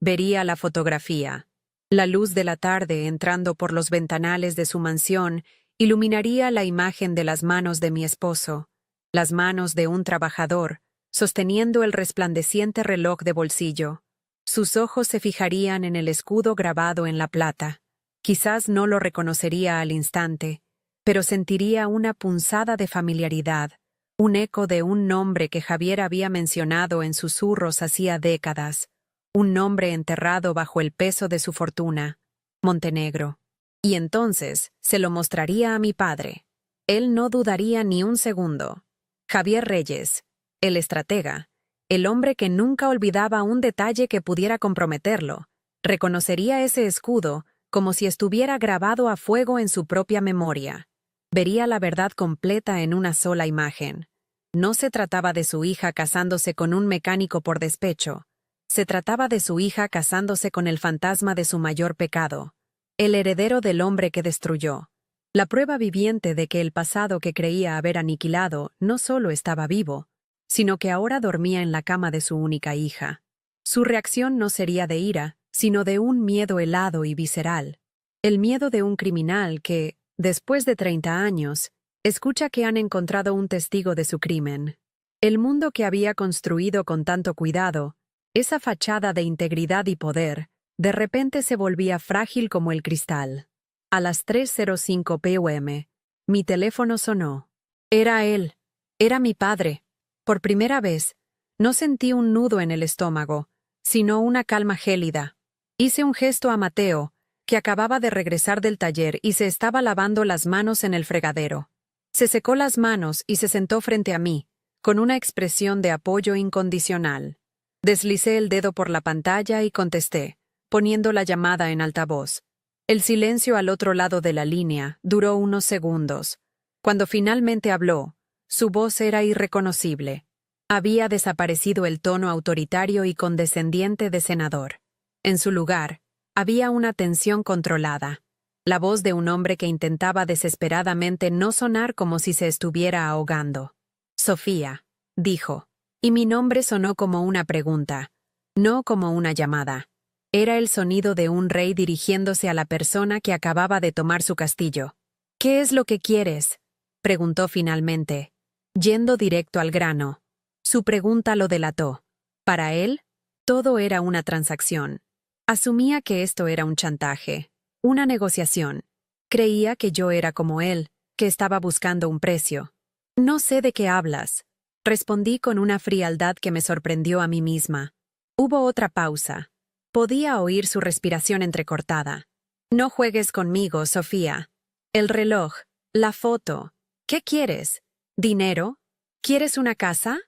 S1: vería la fotografía. La luz de la tarde entrando por los ventanales de su mansión iluminaría la imagen de las manos de mi esposo, las manos de un trabajador, sosteniendo el resplandeciente reloj de bolsillo. Sus ojos se fijarían en el escudo grabado en la plata. Quizás no lo reconocería al instante, pero sentiría una punzada de familiaridad, un eco de un nombre que Javier había mencionado en susurros hacía décadas, un nombre enterrado bajo el peso de su fortuna, Montenegro. Y entonces se lo mostraría a mi padre. Él no dudaría ni un segundo. Javier Reyes, el estratega, el hombre que nunca olvidaba un detalle que pudiera comprometerlo, reconocería ese escudo como si estuviera grabado a fuego en su propia memoria. Vería la verdad completa en una sola imagen. No se trataba de su hija casándose con un mecánico por despecho. Se trataba de su hija casándose con el fantasma de su mayor pecado, el heredero del hombre que destruyó. La prueba viviente de que el pasado que creía haber aniquilado no solo estaba vivo, sino que ahora dormía en la cama de su única hija. Su reacción no sería de ira, sino de un miedo helado y visceral. El miedo de un criminal que, después de 30 años, escucha que han encontrado un testigo de su crimen. El mundo que había construido con tanto cuidado, esa fachada de integridad y poder, de repente se volvía frágil como el cristal. A las 3:05 p.m., mi teléfono sonó. Era él. Era mi padre. Por primera vez, no sentí un nudo en el estómago, sino una calma gélida. Hice un gesto a Mateo, que acababa de regresar del taller y se estaba lavando las manos en el fregadero. Se secó las manos y se sentó frente a mí, con una expresión de apoyo incondicional. Deslicé el dedo por la pantalla y contesté, poniendo la llamada en altavoz. El silencio al otro lado de la línea duró unos segundos. Cuando finalmente habló, su voz era irreconocible. Había desaparecido el tono autoritario y condescendiente de senador. En su lugar, había una tensión controlada. La voz de un hombre que intentaba desesperadamente no sonar como si se estuviera ahogando. Sofía, dijo, y mi nombre sonó como una pregunta, no como una llamada. Era el sonido de un rey dirigiéndose a la persona que acababa de tomar su castillo. ¿Qué es lo que quieres?, preguntó finalmente, yendo directo al grano. Su pregunta lo delató. Para él, todo era una transacción. Asumía que esto era un chantaje, una negociación. Creía que yo era como él, que estaba buscando un precio. No sé de qué hablas, respondí con una frialdad que me sorprendió a mí misma. Hubo otra pausa. Podía oír su respiración entrecortada. No juegues conmigo, Sofía. El reloj, la foto. ¿Qué quieres? ¿Dinero? ¿Quieres una casa?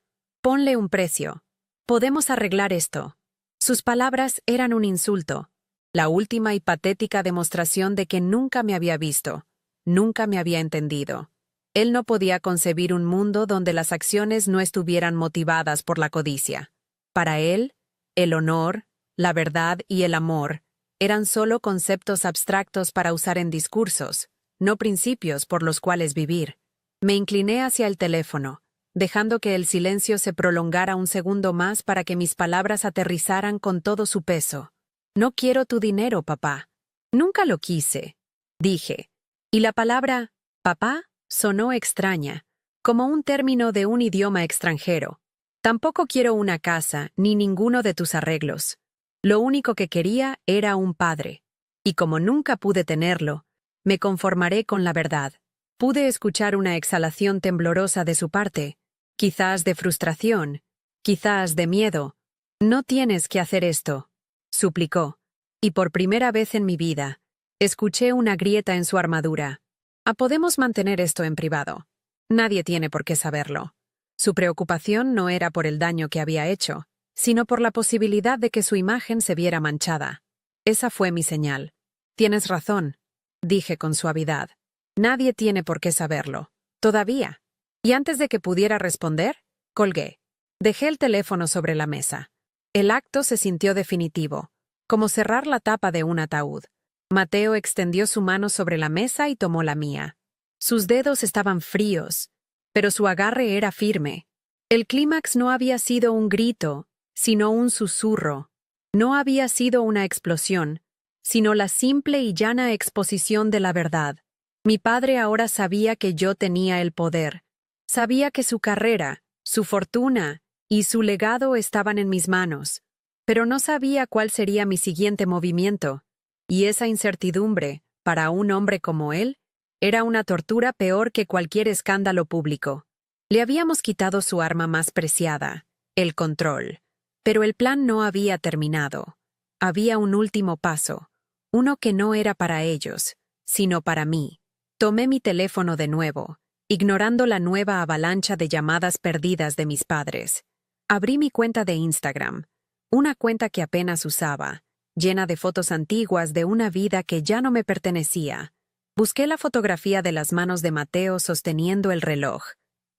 S1: Ponle un precio. Podemos arreglar esto. Sus palabras eran un insulto, la última y patética demostración de que nunca me había visto, nunca me había entendido. Él no podía concebir un mundo donde las acciones no estuvieran motivadas por la codicia. Para él, el honor, la verdad y el amor eran solo conceptos abstractos para usar en discursos, no principios por los cuales vivir. Me incliné hacia el teléfono, dejando que el silencio se prolongara un segundo más para que mis palabras aterrizaran con todo su peso. No quiero tu dinero, papá. Nunca lo quise, dije. Y la palabra, papá, sonó extraña, como un término de un idioma extranjero. Tampoco quiero una casa, ni ninguno de tus arreglos. Lo único que quería era un padre. Y como nunca pude tenerlo, me conformaré con la verdad. Pude escuchar una exhalación temblorosa de su parte, quizás de frustración, quizás de miedo. No tienes que hacer esto, suplicó, y por primera vez en mi vida, escuché una grieta en su armadura. Podemos mantener esto en privado. Nadie tiene por qué saberlo. Su preocupación no era por el daño que había hecho, sino por la posibilidad de que su imagen se viera manchada. Esa fue mi señal. Tienes razón, dije con suavidad. Nadie tiene por qué saberlo. Todavía. Y antes de que pudiera responder, colgué. Dejé el teléfono sobre la mesa. El acto se sintió definitivo, como cerrar la tapa de un ataúd. Mateo extendió su mano sobre la mesa y tomó la mía. Sus dedos estaban fríos, pero su agarre era firme. El clímax no había sido un grito, sino un susurro. No había sido una explosión, sino la simple y llana exposición de la verdad. Mi padre ahora sabía que yo tenía el poder. Sabía que su carrera, su fortuna y su legado estaban en mis manos, pero no sabía cuál sería mi siguiente movimiento, y esa incertidumbre, para un hombre como él, era una tortura peor que cualquier escándalo público. Le habíamos quitado su arma más preciada, el control, pero el plan no había terminado. Había un último paso, uno que no era para ellos, sino para mí. Tomé mi teléfono de nuevo, ignorando la nueva avalancha de llamadas perdidas de mis padres. Abrí mi cuenta de Instagram, una cuenta que apenas usaba, llena de fotos antiguas de una vida que ya no me pertenecía. Busqué la fotografía de las manos de Mateo sosteniendo el reloj.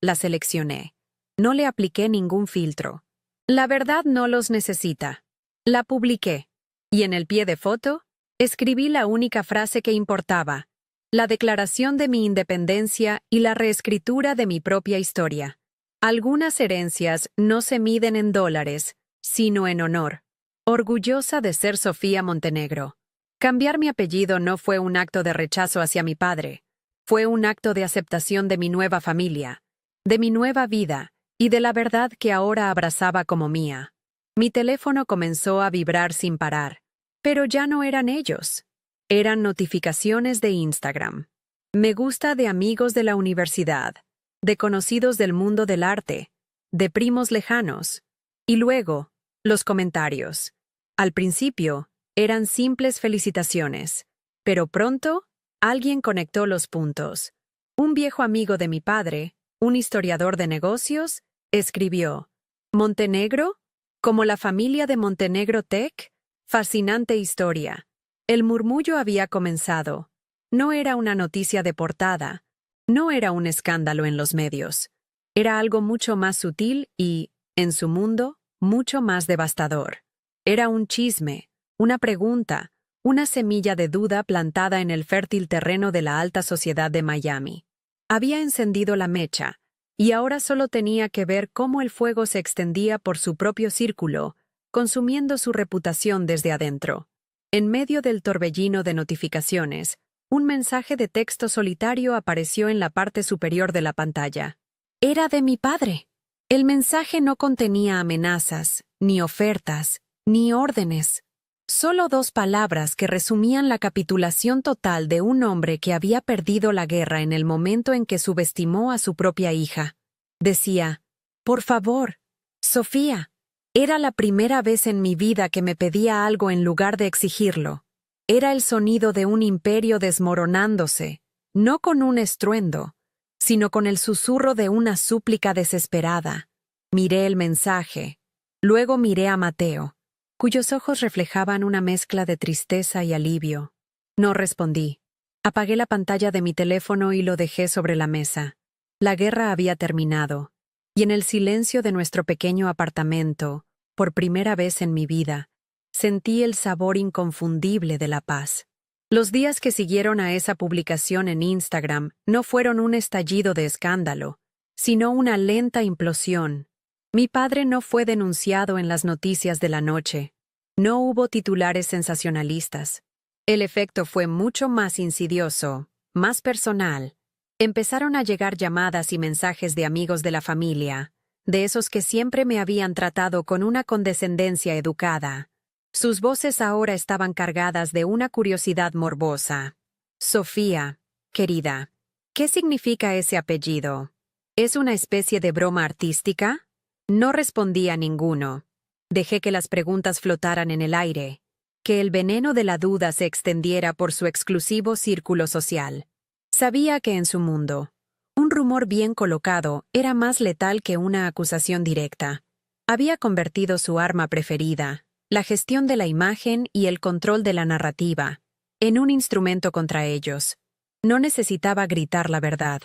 S1: La seleccioné. No le apliqué ningún filtro. La verdad no los necesita, La publiqué, y en el pie de foto, escribí la única frase que importaba: la declaración de mi independencia y la reescritura de mi propia historia. Algunas herencias no se miden en dólares, sino en honor. Orgullosa de ser Sofía Montenegro. Cambiar mi apellido no fue un acto de rechazo hacia mi padre, fue un acto de aceptación de mi nueva familia, de mi nueva vida y de la verdad que ahora abrazaba como mía. Mi teléfono comenzó a vibrar sin parar, pero ya no eran ellos. Eran notificaciones de Instagram. Me gusta de amigos de la universidad, de conocidos del mundo del arte, de primos lejanos. Y luego, los comentarios. Al principio, eran simples felicitaciones, pero pronto, alguien conectó los puntos. Un viejo amigo de mi padre, un historiador de negocios, escribió: ¿Montenegro? ¿Como la familia de Montenegro Tech? Fascinante historia. El murmullo había comenzado. No era una noticia de portada, no era un escándalo en los medios. Era algo mucho más sutil y, en su mundo, mucho más devastador. Era un chisme, una pregunta, una semilla de duda plantada en el fértil terreno de la alta sociedad de Miami. Había encendido la mecha, y ahora solo tenía que ver cómo el fuego se extendía por su propio círculo, consumiendo su reputación desde adentro. En medio del torbellino de notificaciones, un mensaje de texto solitario apareció en la parte superior de la pantalla. Era de mi padre. El mensaje no contenía amenazas, ni ofertas, ni órdenes. Solo 2 palabras que resumían la capitulación total de un hombre que había perdido la guerra en el momento en que subestimó a su propia hija. Decía: por favor, Sofía. Era la primera vez en mi vida que me pedía algo en lugar de exigirlo. Era el sonido de un imperio desmoronándose, no con un estruendo, sino con el susurro de una súplica desesperada. Miré el mensaje. Luego miré a Mateo, cuyos ojos reflejaban una mezcla de tristeza y alivio. No respondí. Apagué la pantalla de mi teléfono y lo dejé sobre la mesa. La guerra había terminado, y en el silencio de nuestro pequeño apartamento, por primera vez en mi vida, sentí el sabor inconfundible de la paz. Los días que siguieron a esa publicación en Instagram no fueron un estallido de escándalo, sino una lenta implosión. Mi padre no fue denunciado en las noticias de la noche. No hubo titulares sensacionalistas. El efecto fue mucho más insidioso, más personal. Empezaron a llegar llamadas y mensajes de amigos de la familia, de esos que siempre me habían tratado con una condescendencia educada. Sus voces ahora estaban cargadas de una curiosidad morbosa. Sofía, querida, ¿qué significa ese apellido? ¿Es una especie de broma artística? No respondí a ninguno. Dejé que las preguntas flotaran en el aire, que el veneno de la duda se extendiera por su exclusivo círculo social. Sabía que en su mundo, un rumor bien colocado era más letal que una acusación directa. Había convertido su arma preferida, la gestión de la imagen y el control de la narrativa, en un instrumento contra ellos. No necesitaba gritar la verdad.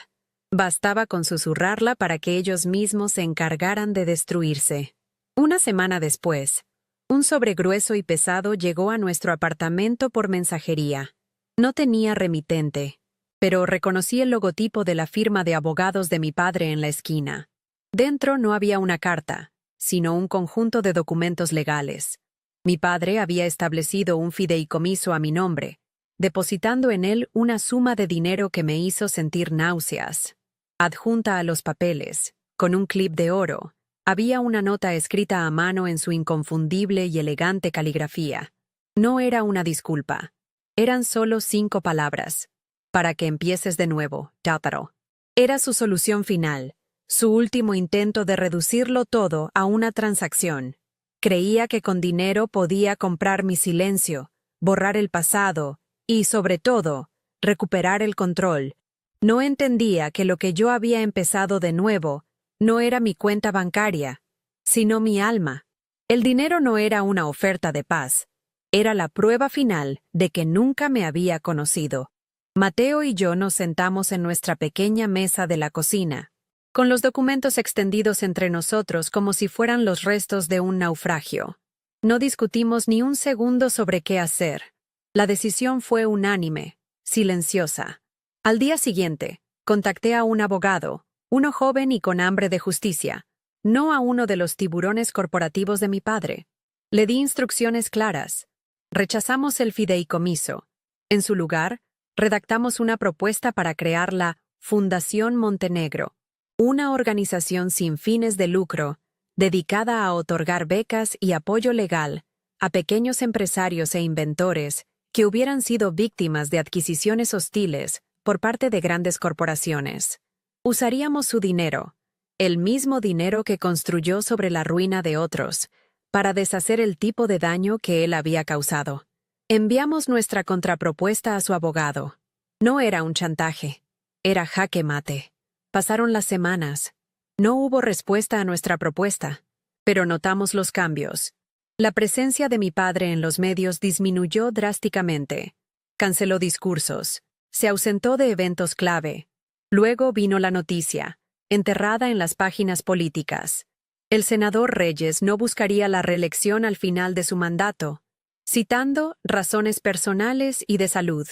S1: Bastaba con susurrarla para que ellos mismos se encargaran de destruirse. Una semana después, un sobre grueso y pesado llegó a nuestro apartamento por mensajería. No tenía remitente, pero reconocí el logotipo de la firma de abogados de mi padre en la esquina. Dentro no había una carta, sino un conjunto de documentos legales. Mi padre había establecido un fideicomiso a mi nombre, depositando en él una suma de dinero que me hizo sentir náuseas. Adjunta a los papeles, con un clip de oro, había una nota escrita a mano en su inconfundible y elegante caligrafía. No era una disculpa. Eran solo 5 palabras. Para que empieces de nuevo, Tátaro. Era su solución final, su último intento de reducirlo todo a una transacción. Creía que con dinero podía comprar mi silencio, borrar el pasado y, sobre todo, recuperar el control. No entendía que lo que yo había empezado de nuevo no era mi cuenta bancaria, sino mi alma. El dinero no era una oferta de paz, era la prueba final de que nunca me había conocido. Mateo y yo nos sentamos en nuestra pequeña mesa de la cocina, con los documentos extendidos entre nosotros como si fueran los restos de un naufragio. No discutimos ni un segundo sobre qué hacer. La decisión fue unánime, silenciosa. Al día siguiente, contacté a un abogado, uno joven y con hambre de justicia, no a uno de los tiburones corporativos de mi padre. Le di instrucciones claras. Rechazamos el fideicomiso. En su lugar, redactamos una propuesta para crear la Fundación Montenegro, una organización sin fines de lucro, dedicada a otorgar becas y apoyo legal a pequeños empresarios e inventores que hubieran sido víctimas de adquisiciones hostiles por parte de grandes corporaciones. Usaríamos su dinero, el mismo dinero que construyó sobre la ruina de otros, para deshacer el tipo de daño que él había causado. Enviamos nuestra contrapropuesta a su abogado. No era un chantaje, era jaque mate. Pasaron las semanas. No hubo respuesta a nuestra propuesta, pero notamos los cambios. La presencia de mi padre en los medios disminuyó drásticamente. Canceló discursos. Se ausentó de eventos clave. Luego vino la noticia, enterrada en las páginas políticas. El senador Reyes no buscaría la reelección al final de su mandato, citando razones personales y de salud.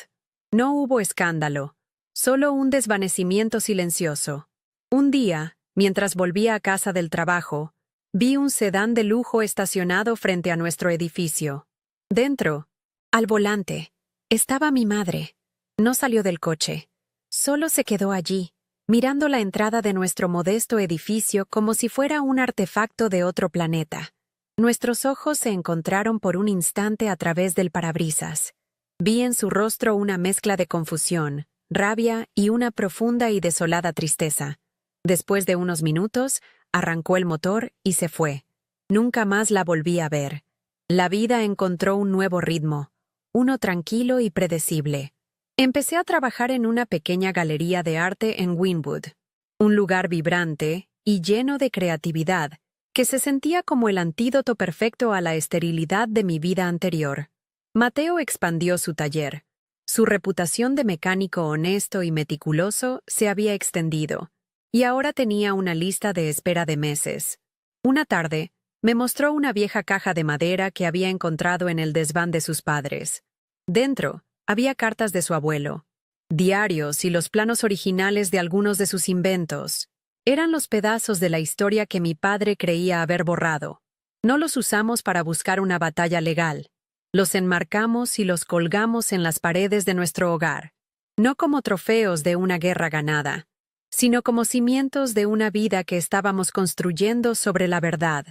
S1: No hubo escándalo, solo un desvanecimiento silencioso. Un día, mientras volvía a casa del trabajo, vi un sedán de lujo estacionado frente a nuestro edificio. Dentro, al volante, estaba mi madre. No salió del coche. Solo se quedó allí, mirando la entrada de nuestro modesto edificio como si fuera un artefacto de otro planeta. Nuestros ojos se encontraron por un instante a través del parabrisas. Vi en su rostro una mezcla de confusión, rabia y una profunda y desolada tristeza. Después de unos minutos, arrancó el motor y se fue. Nunca más la volví a ver. La vida encontró un nuevo ritmo, uno tranquilo y predecible. Empecé a trabajar en una pequeña galería de arte en Wynwood, un lugar vibrante y lleno de creatividad que se sentía como el antídoto perfecto a la esterilidad de mi vida anterior. Mateo expandió su taller. Su reputación de mecánico honesto y meticuloso se había extendido, y ahora tenía una lista de espera de meses. Una tarde, me mostró una vieja caja de madera que había encontrado en el desván de sus padres. Dentro, había cartas de su abuelo, diarios y los planos originales de algunos de sus inventos. Eran los pedazos de la historia que mi padre creía haber borrado. No los usamos para buscar una batalla legal. Los enmarcamos y los colgamos en las paredes de nuestro hogar, no como trofeos de una guerra ganada, sino como cimientos de una vida que estábamos construyendo sobre la verdad.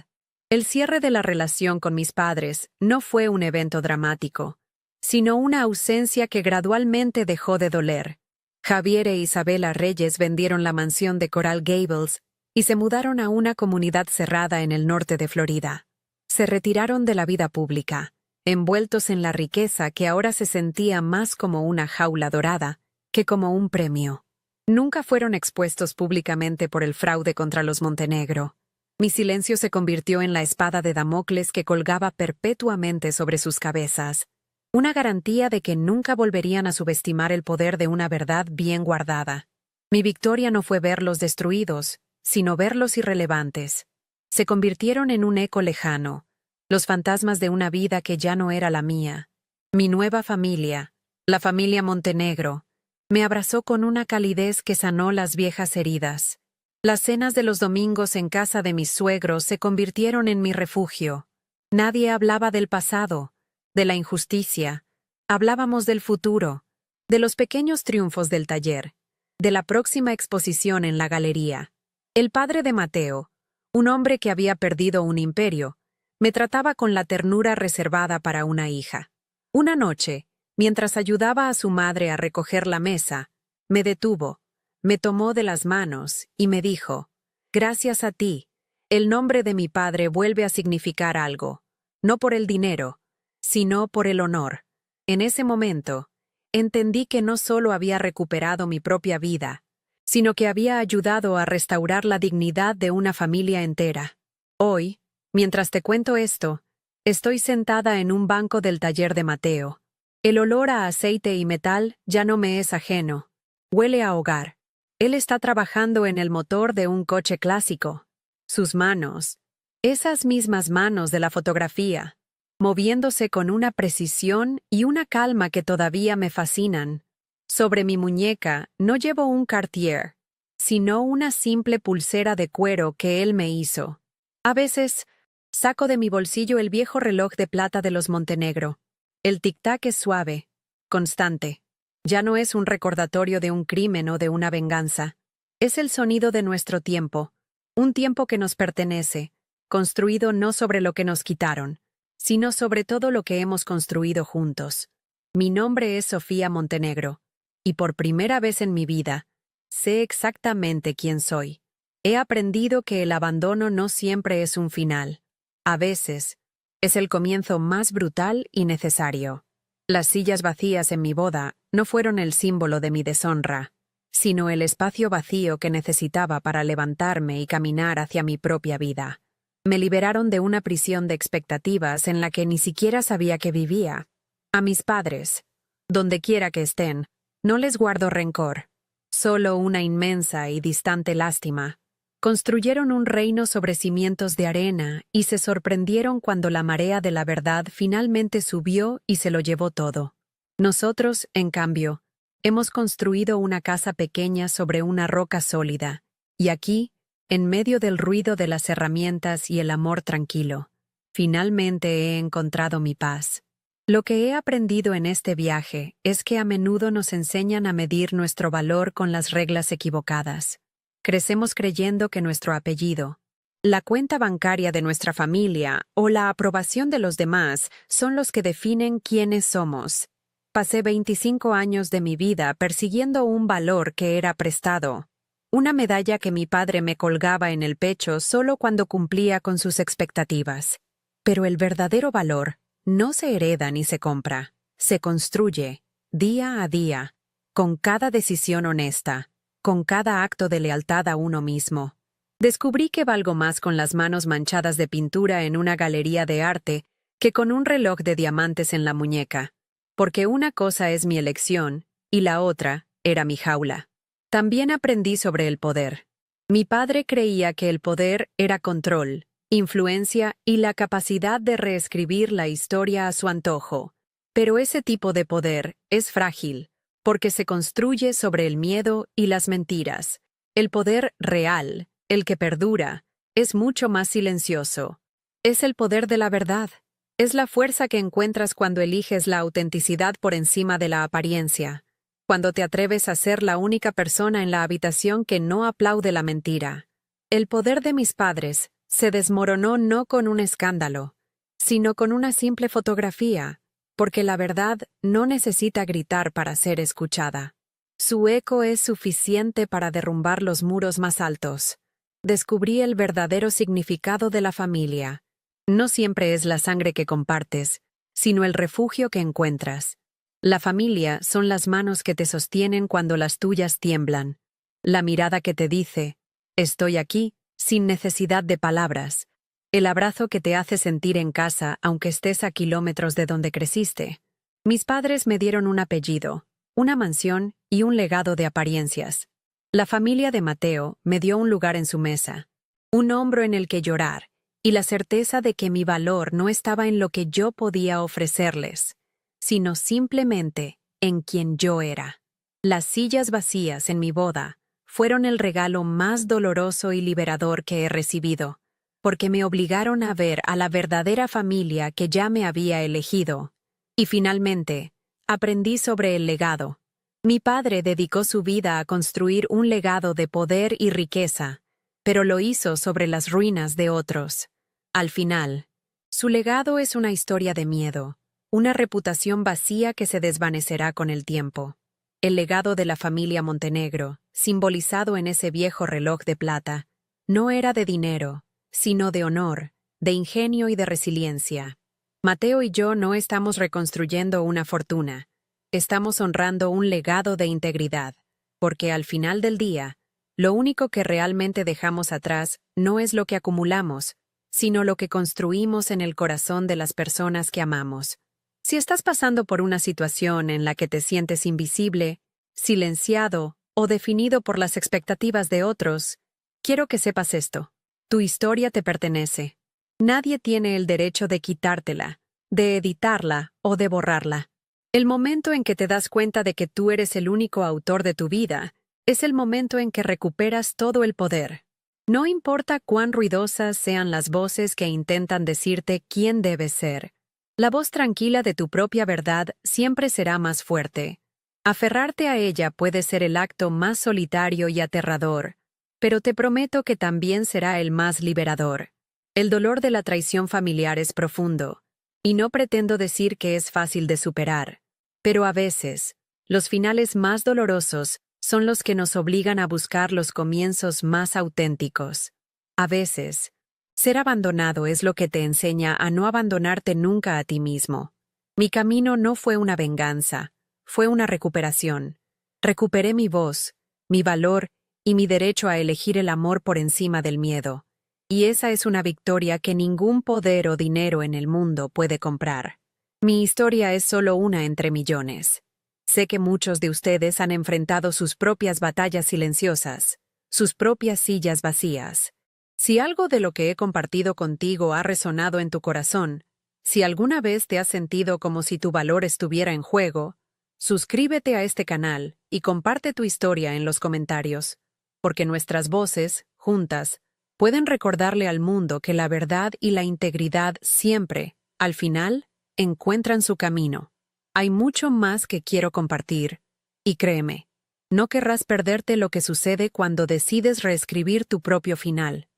S1: El cierre de la relación con mis padres no fue un evento dramático, sino una ausencia que gradualmente dejó de doler. Javier e Isabela Reyes vendieron la mansión de Coral Gables y se mudaron a una comunidad cerrada en el norte de Florida. Se retiraron de la vida pública, envueltos en la riqueza que ahora se sentía más como una jaula dorada que como un premio. Nunca fueron expuestos públicamente por el fraude contra los Montenegro. Mi silencio se convirtió en la espada de Damocles que colgaba perpetuamente sobre sus cabezas. Una garantía de que nunca volverían a subestimar el poder de una verdad bien guardada. Mi victoria no fue verlos destruidos, sino verlos irrelevantes. Se convirtieron en un eco lejano, los fantasmas de una vida que ya no era la mía. Mi nueva familia, la familia Montenegro, me abrazó con una calidez que sanó las viejas heridas. Las cenas de los domingos en casa de mis suegros se convirtieron en mi refugio. Nadie hablaba del pasado, de la injusticia. Hablábamos del futuro, de los pequeños triunfos del taller, de la próxima exposición en la galería. El padre de Mateo, un hombre que había perdido un imperio, me trataba con la ternura reservada para una hija. Una noche, mientras ayudaba a su madre a recoger la mesa, me detuvo, me tomó de las manos y me dijo: «Gracias a ti, el nombre de mi padre vuelve a significar algo, no por el dinero, sino por el honor». En ese momento, entendí que no solo había recuperado mi propia vida, sino que había ayudado a restaurar la dignidad de una familia entera. Hoy, mientras te cuento esto, estoy sentada en un banco del taller de Mateo. El olor a aceite y metal ya no me es ajeno. Huele a hogar. Él está trabajando en el motor de un coche clásico. Sus manos, esas mismas manos de la fotografía, moviéndose con una precisión y una calma que todavía me fascinan. Sobre mi muñeca no llevo un Cartier, sino una simple pulsera de cuero que él me hizo. A veces, saco de mi bolsillo el viejo reloj de plata de los Montenegro. El tic-tac es suave, constante. Ya no es un recordatorio de un crimen o de una venganza. Es el sonido de nuestro tiempo, un tiempo que nos pertenece, construido no sobre lo que nos quitaron, sino sobre todo lo que hemos construido juntos. Mi nombre es Sofía Montenegro, y por primera vez en mi vida, sé exactamente quién soy. He aprendido que el abandono no siempre es un final. A veces, es el comienzo más brutal y necesario. Las sillas vacías en mi boda no fueron el símbolo de mi deshonra, sino el espacio vacío que necesitaba para levantarme y caminar hacia mi propia vida. Me liberaron de una prisión de expectativas en la que ni siquiera sabía que vivía. A mis padres, donde quiera que estén, no les guardo rencor, solo una inmensa y distante lástima. Construyeron un reino sobre cimientos de arena y se sorprendieron cuando la marea de la verdad finalmente subió y se lo llevó todo. Nosotros, en cambio, hemos construido una casa pequeña sobre una roca sólida, y aquí, en medio del ruido de las herramientas y el amor tranquilo, finalmente he encontrado mi paz. Lo que he aprendido en este viaje es que a menudo nos enseñan a medir nuestro valor con las reglas equivocadas. Crecemos creyendo que nuestro apellido, la cuenta bancaria de nuestra familia o la aprobación de los demás son los que definen quiénes somos. Pasé 25 años de mi vida persiguiendo un valor que era prestado. Una medalla que mi padre me colgaba en el pecho solo cuando cumplía con sus expectativas. Pero el verdadero valor no se hereda ni se compra, se construye, día a día, con cada decisión honesta, con cada acto de lealtad a uno mismo. Descubrí que valgo más con las manos manchadas de pintura en una galería de arte que con un reloj de diamantes en la muñeca, porque una cosa es mi elección y la otra era mi jaula. También aprendí sobre el poder. Mi padre creía que el poder era control, influencia y la capacidad de reescribir la historia a su antojo. Pero ese tipo de poder es frágil, porque se construye sobre el miedo y las mentiras. El poder real, el que perdura, es mucho más silencioso. Es el poder de la verdad. Es la fuerza que encuentras cuando eliges la autenticidad por encima de la apariencia. Cuando te atreves a ser la única persona en la habitación que no aplaude la mentira. El poder de mis padres se desmoronó no con un escándalo, sino con una simple fotografía, porque la verdad no necesita gritar para ser escuchada. Su eco es suficiente para derrumbar los muros más altos. Descubrí el verdadero significado de la familia. No siempre es la sangre que compartes, sino el refugio que encuentras. La familia son las manos que te sostienen cuando las tuyas tiemblan. La mirada que te dice, estoy aquí, sin necesidad de palabras. El abrazo que te hace sentir en casa aunque estés a kilómetros de donde creciste. Mis padres me dieron un apellido, una mansión y un legado de apariencias. La familia de Mateo me dio un lugar en su mesa, un hombro en el que llorar, y la certeza de que mi valor no estaba en lo que yo podía ofrecerles, sino simplemente en quien yo era. Las sillas vacías en mi boda fueron el regalo más doloroso y liberador que he recibido, porque me obligaron a ver a la verdadera familia que ya me había elegido. Y finalmente, aprendí sobre el legado. Mi padre dedicó su vida a construir un legado de poder y riqueza, pero lo hizo sobre las ruinas de otros. Al final, su legado es una historia de miedo, una reputación vacía que se desvanecerá con el tiempo. El legado de la familia Montenegro, simbolizado en ese viejo reloj de plata, no era de dinero, sino de honor, de ingenio y de resiliencia. Mateo y yo no estamos reconstruyendo una fortuna, estamos honrando un legado de integridad, porque al final del día, lo único que realmente dejamos atrás no es lo que acumulamos, sino lo que construimos en el corazón de las personas que amamos. Si estás pasando por una situación en la que te sientes invisible, silenciado o definido por las expectativas de otros, quiero que sepas esto. Tu historia te pertenece. Nadie tiene el derecho de quitártela, de editarla o de borrarla. El momento en que te das cuenta de que tú eres el único autor de tu vida es el momento en que recuperas todo el poder. No importa cuán ruidosas sean las voces que intentan decirte quién debes ser. La voz tranquila de tu propia verdad siempre será más fuerte. Aferrarte a ella puede ser el acto más solitario y aterrador, pero te prometo que también será el más liberador. El dolor de la traición familiar es profundo, y no pretendo decir que es fácil de superar, pero a veces, los finales más dolorosos son los que nos obligan a buscar los comienzos más auténticos. A veces, ser abandonado es lo que te enseña a no abandonarte nunca a ti mismo. Mi camino no fue una venganza, fue una recuperación. Recuperé mi voz, mi valor y mi derecho a elegir el amor por encima del miedo. Y esa es una victoria que ningún poder o dinero en el mundo puede comprar. Mi historia es solo una entre millones. Sé que muchos de ustedes han enfrentado sus propias batallas silenciosas, sus propias sillas vacías. Si algo de lo que he compartido contigo ha resonado en tu corazón, si alguna vez te has sentido como si tu valor estuviera en juego, suscríbete a este canal y comparte tu historia en los comentarios, porque nuestras voces, juntas, pueden recordarle al mundo que la verdad y la integridad siempre, al final, encuentran su camino. Hay mucho más que quiero compartir, y créeme, no querrás perderte lo que sucede cuando decides reescribir tu propio final.